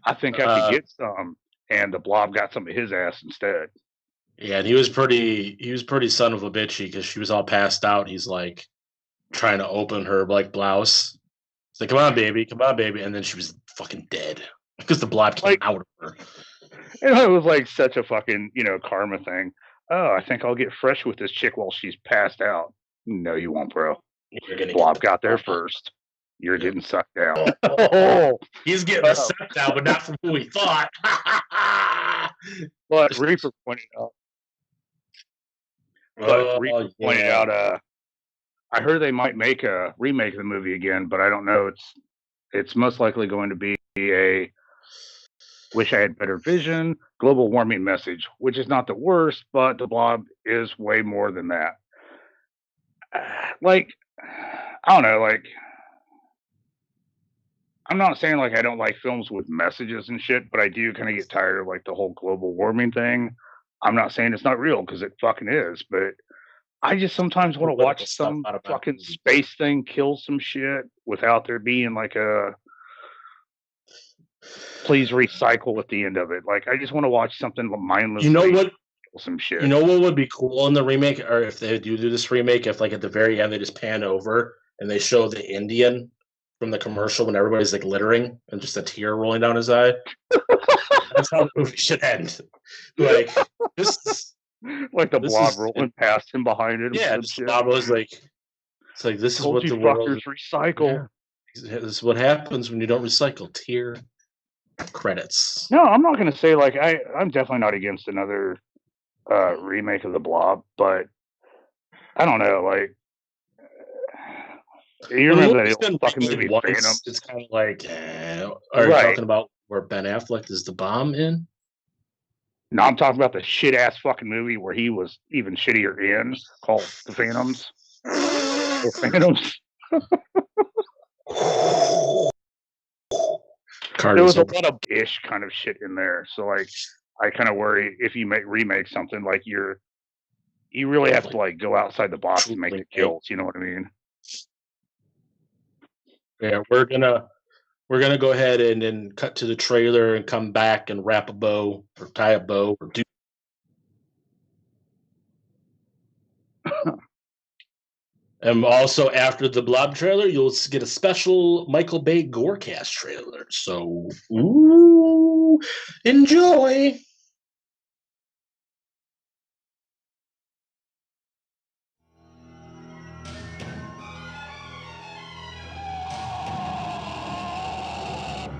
[SPEAKER 5] I think I could get some, and the Blob got some of his ass instead.
[SPEAKER 4] Yeah, and he was pretty son of a bitchy because she was all passed out. He's like trying to open her like blouse. He's like, come on, baby, and then she was fucking dead because the Blob came out of her.
[SPEAKER 5] And it was like such a fucking karma thing. Oh, I think I'll get fresh with this chick while she's passed out. No, you won't, bro. Blob got there first. You're getting sucked down.
[SPEAKER 4] He's getting sucked down, but not from who he thought.
[SPEAKER 5] But Reaper pointed out. I heard they might make a remake of the movie again, but I don't know. It's most likely going to be a wish I had better vision, global warming message, which is not the worst, but the Blob is way more than that. Like, I don't know, like, I'm not saying like I don't like films with messages and shit, but I do kind of get tired of like the whole global warming thing. I'm not saying it's not real because it fucking is, but I just sometimes want to watch some fucking space thing kill some shit without there being like a please recycle at the end of it. Like I just want to watch something mindless.
[SPEAKER 4] You know what?
[SPEAKER 5] Some shit.
[SPEAKER 4] You know what would be cool in the remake, or if they do this remake, if like at the very end they just pan over and they show the Indian from the commercial when everybody's like littering and just a tear rolling down his eye. That's how the movie should end. Like this,
[SPEAKER 5] like the Blob rolling past him behind it.
[SPEAKER 4] Yeah, the Blob was like, it's like this is what the world
[SPEAKER 5] recycle.
[SPEAKER 4] Yeah. This is what happens when you don't recycle. Tear credits.
[SPEAKER 5] No, I'm not gonna say like I'm definitely not against another remake of the Blob, but I don't know, like you remember that fucking movie Phantom?
[SPEAKER 4] It's kind of like are you talking about where Ben Affleck is the bomb in?
[SPEAKER 5] No, I'm talking about the shit ass fucking movie where he was even shittier in, called The Phantoms. Or Phantoms. There was a lot of ish kind of shit in there, so like I kind of worry if you remake something like you really have to like go outside the box and make the kills. You know what I mean?
[SPEAKER 4] Yeah, we're gonna go ahead and then cut to the trailer and come back and wrap a bow or tie a bow or do. And also after the Blob trailer, you'll get a special Michael Bay GoreCast trailer. So, enjoy.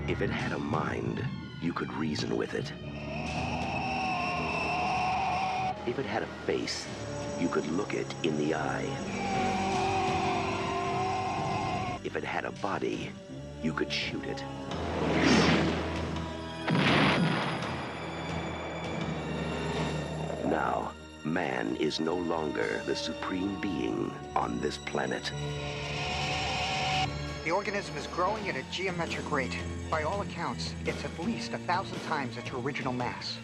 [SPEAKER 10] If it had a mind, you could reason with it. If it had a face, you could look it in the eye. If it had a body, you could shoot it. Now, man is no longer the supreme being on this planet.
[SPEAKER 11] The organism is growing at a geometric rate. By all accounts, it's at least 1,000 times its original mass.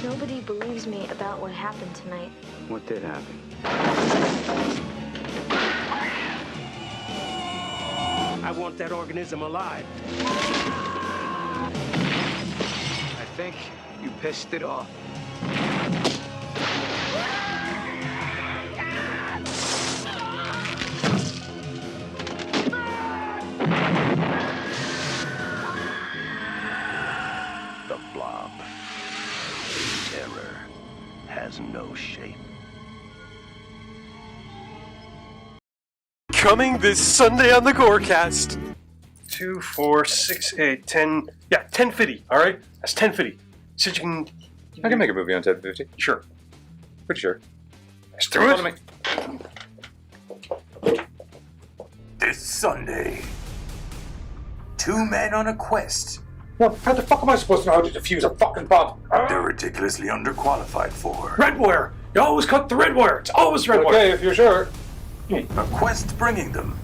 [SPEAKER 12] Nobody believes me about what happened tonight.
[SPEAKER 13] What did happen?
[SPEAKER 14] I want that organism alive.
[SPEAKER 13] I think you pissed it off.
[SPEAKER 10] The Blob. Terror has no shape.
[SPEAKER 15] Coming this Sunday on the GoreCast. 2, 4, 6, 8, 10. Yeah, 1050. All right, that's 1050. So you can.
[SPEAKER 16] I can make a movie on 1050.
[SPEAKER 15] Sure.
[SPEAKER 16] Pretty sure.
[SPEAKER 15] Let's do it.
[SPEAKER 17] This Sunday, 2 men on a quest
[SPEAKER 15] Well, how the fuck am I supposed to know how to defuse a fucking bomb?
[SPEAKER 17] They're ridiculously underqualified for.
[SPEAKER 15] Red wire! You always cut the red wire! It's always red wire!
[SPEAKER 17] Okay, if you're sure. A quest bringing them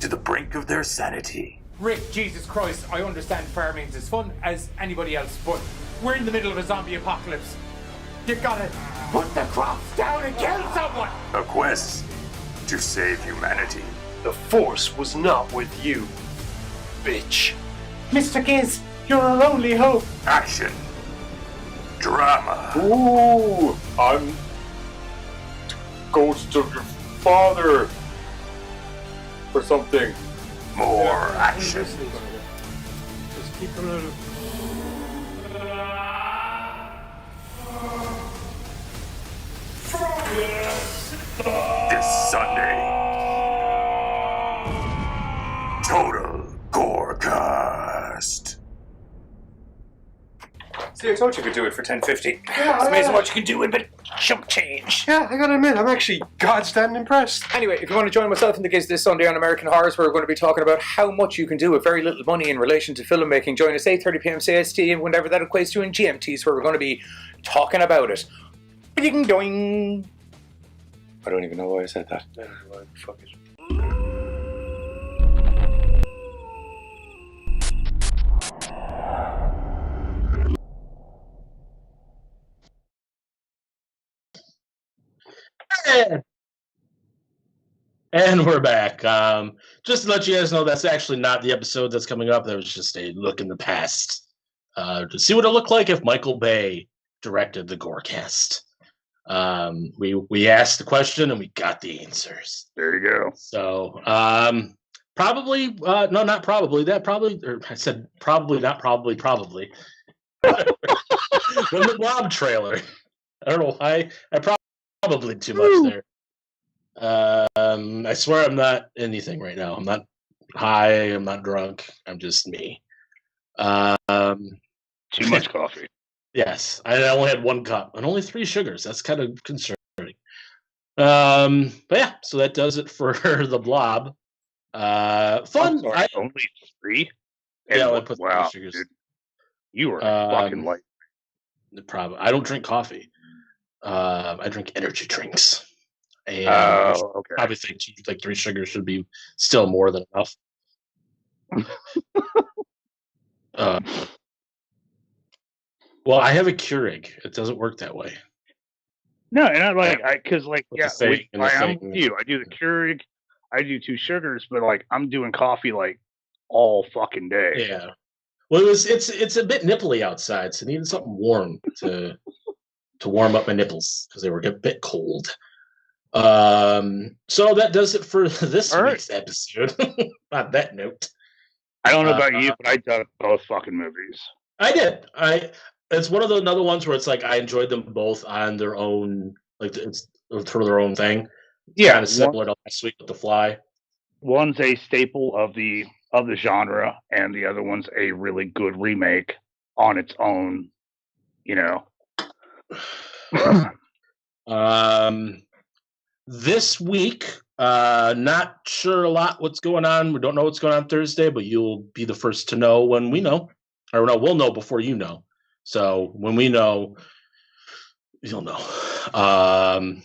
[SPEAKER 17] to the brink of their sanity.
[SPEAKER 18] Rick, Jesus Christ, I understand farming's as fun as anybody else, but we're in the middle of a zombie apocalypse. You gotta put the crops down and kill someone!
[SPEAKER 17] A quest to save humanity.
[SPEAKER 15] The Force was not with you, bitch.
[SPEAKER 18] Mr. Giz, you're our only hope.
[SPEAKER 17] Action. Drama.
[SPEAKER 15] Ooh, I'm ghost of your father. Or something.
[SPEAKER 17] More action.
[SPEAKER 15] Just keep them out of...
[SPEAKER 17] This Sunday. Total GoreCast.
[SPEAKER 16] See, I told you could do it for $10.50.
[SPEAKER 15] Yeah,
[SPEAKER 16] it's amazing what you can do with a chump change.
[SPEAKER 15] Yeah, I gotta admit, I'm actually goddamn impressed.
[SPEAKER 16] Anyway, if you want to join myself and the Giz this Sunday on American Horrors, we're going to be talking about how much you can do with very little money in relation to filmmaking. Join us 8:30pm CST and whenever that equates to in GMTs, where we're going to be talking about it. Ding doing. I don't even know why I said that.
[SPEAKER 15] Fuck it.
[SPEAKER 4] And we're back. Just to let you guys know, that's actually not the episode that's coming up. That was just a look in the past to see what it looked like if Michael Bay directed the GoreCast. We asked the question and we got the answers.
[SPEAKER 5] There you go.
[SPEAKER 4] So probably no, not probably. That probably, or I said probably, not probably, probably. From the Blob trailer. I don't know why. I probably too much there. I swear I'm not anything right now. I'm not high. I'm not drunk. I'm just me.
[SPEAKER 5] Too much coffee.
[SPEAKER 4] Yes, I only had 1 cup and only 3 sugars. That's kind of concerning. But yeah, so that does it for the Blob. Fun.
[SPEAKER 5] Sorry, only 3.
[SPEAKER 4] Yeah, I put 3
[SPEAKER 5] wow,
[SPEAKER 4] sugars.
[SPEAKER 5] dude. You are fucking light.
[SPEAKER 4] Problem. I don't drink coffee. I drink energy drinks. And
[SPEAKER 5] okay.
[SPEAKER 4] probably think like 3 sugars should be still more than enough. Well, I have a Keurig. It doesn't work that way.
[SPEAKER 5] No, and I'm because
[SPEAKER 4] I'm with
[SPEAKER 5] you. I do the Keurig. I do 2 sugars, but like I'm doing coffee like all fucking day.
[SPEAKER 4] Yeah. Well, it's a bit nipply outside, so I needed something warm to warm up my nipples because they were a bit cold. So that does it for this week's episode. On that note,
[SPEAKER 5] I don't know about you, but I dug both fucking movies.
[SPEAKER 4] I did. It's one of the other ones where it's like I enjoyed them both on their own, like it's for their own thing.
[SPEAKER 5] Yeah,
[SPEAKER 4] kind of similar to last week with The Fly.
[SPEAKER 5] One's a staple of the genre, and the other one's a really good remake on its own. You know.
[SPEAKER 4] This week, not sure a lot what's going on. We don't know what's going on Thursday, but you'll be the first to know when we know. Or no, we'll know before you know. So when we know, you'll know.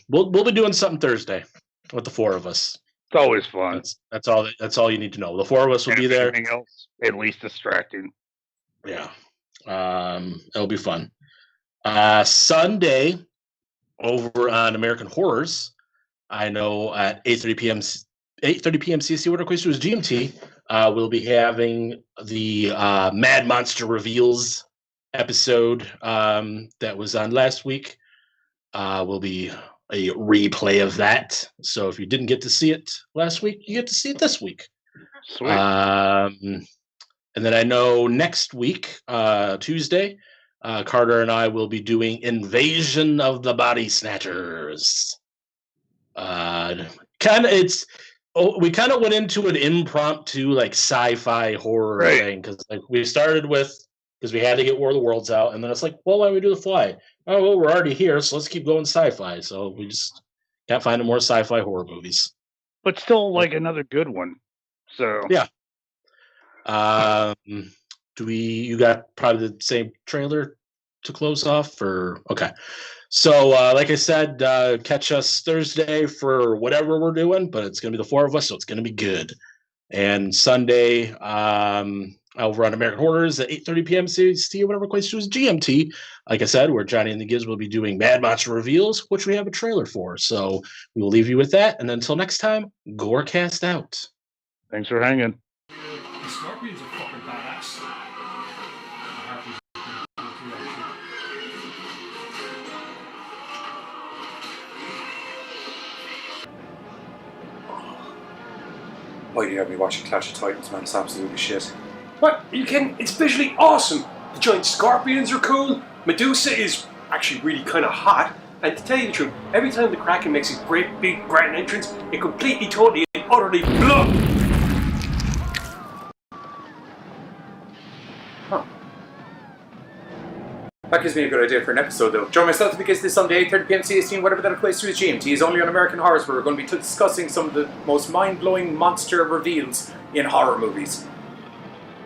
[SPEAKER 4] We'll be doing something Thursday with the 4 of us.
[SPEAKER 5] It's always fun.
[SPEAKER 4] That's all you need to know. The 4 of us will be there.
[SPEAKER 5] Anything else, at least distracting.
[SPEAKER 4] Yeah. It'll be fun. Sunday over on American Horrors, I know at 8:30 p.m. CC, what equates to is GMT, we'll be having the Mad Monster Reveals episode that was on last week. Will be a replay of that. So if you didn't get to see it last week, you get to see it this week.
[SPEAKER 5] Sweet.
[SPEAKER 4] And then I know next week, Tuesday, Carter and I will be doing Invasion of the Body Snatchers. We kind of went into an impromptu like sci-fi horror thing because like we started with because we had to get War of the Worlds out, and then it's like, well, why don't we do The Fly? Oh, well, we're already here, so let's keep going sci-fi. So we just can't find more sci-fi horror movies,
[SPEAKER 5] but still like another good one. So
[SPEAKER 4] yeah. You got probably the same trailer to close off, or okay? So, like I said, catch us Thursday for whatever we're doing, but it's going to be the four of us, so it's going to be good. And Sunday, over on American Horrors at 8:30 p.m. CST, or whatever equates to as GMT. Like I said, where Johnny and the Giz will be doing Mad Monster Reveals, which we have a trailer for. So we will leave you with that. And until next time, GoreCast out.
[SPEAKER 5] Thanks for hanging.
[SPEAKER 1] The Scorpions are fucking badass.
[SPEAKER 16] Why do you have me watching Clash of Titans, man? It's absolutely shit.
[SPEAKER 15] What? Are you kidding? It's visually awesome. The giant scorpions are cool. Medusa is actually really kind of hot. And to tell you the truth, every time the Kraken makes a great big grand entrance, it completely, totally, and utterly blows.
[SPEAKER 16] Huh. That gives me a good idea for an episode, though. Join myself and the Giz this Sunday, 8:30 p.m. CST, whatever that equates to as GMT, is only on American Horrors, where we're going to be discussing some of the most mind-blowing monster reveals in horror movies.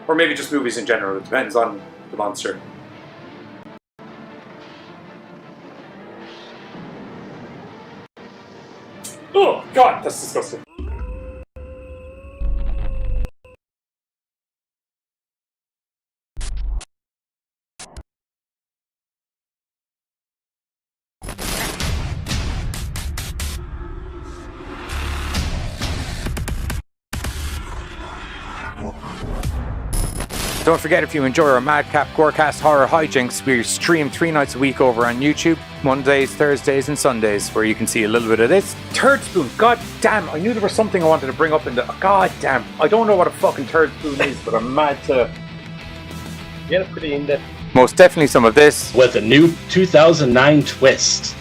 [SPEAKER 16] Or maybe just movies in general. It depends on the monster. Oh, God, that's disgusting. Don't forget, if you enjoy our Madcap GoreCast horror hijinks, we stream 3 nights a week over on YouTube, Mondays, Thursdays, and Sundays, where you can see a little bit of this. Turd spoon, god damn, I knew there was something I wanted to bring up in the... God damn, I don't know what a fucking turd spoon is, but I'm mad to...
[SPEAKER 15] Get it pretty in depth.
[SPEAKER 16] Most definitely some of this.
[SPEAKER 4] With a new 2009 twist.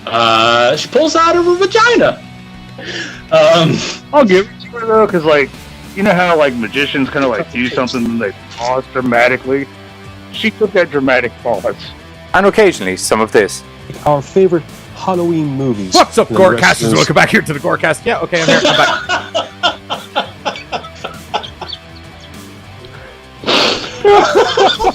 [SPEAKER 4] She pulls out of her vagina.
[SPEAKER 5] I'll give it to her, though, because, like, you know how, like, magicians kind of, like, do something and they pause dramatically? She took that dramatic pause.
[SPEAKER 16] And occasionally, some of this.
[SPEAKER 1] Our favorite Halloween movies.
[SPEAKER 16] What's up, GoreCasters? Welcome back here to the GoreCast. Yeah, okay, I'm here. I'm back.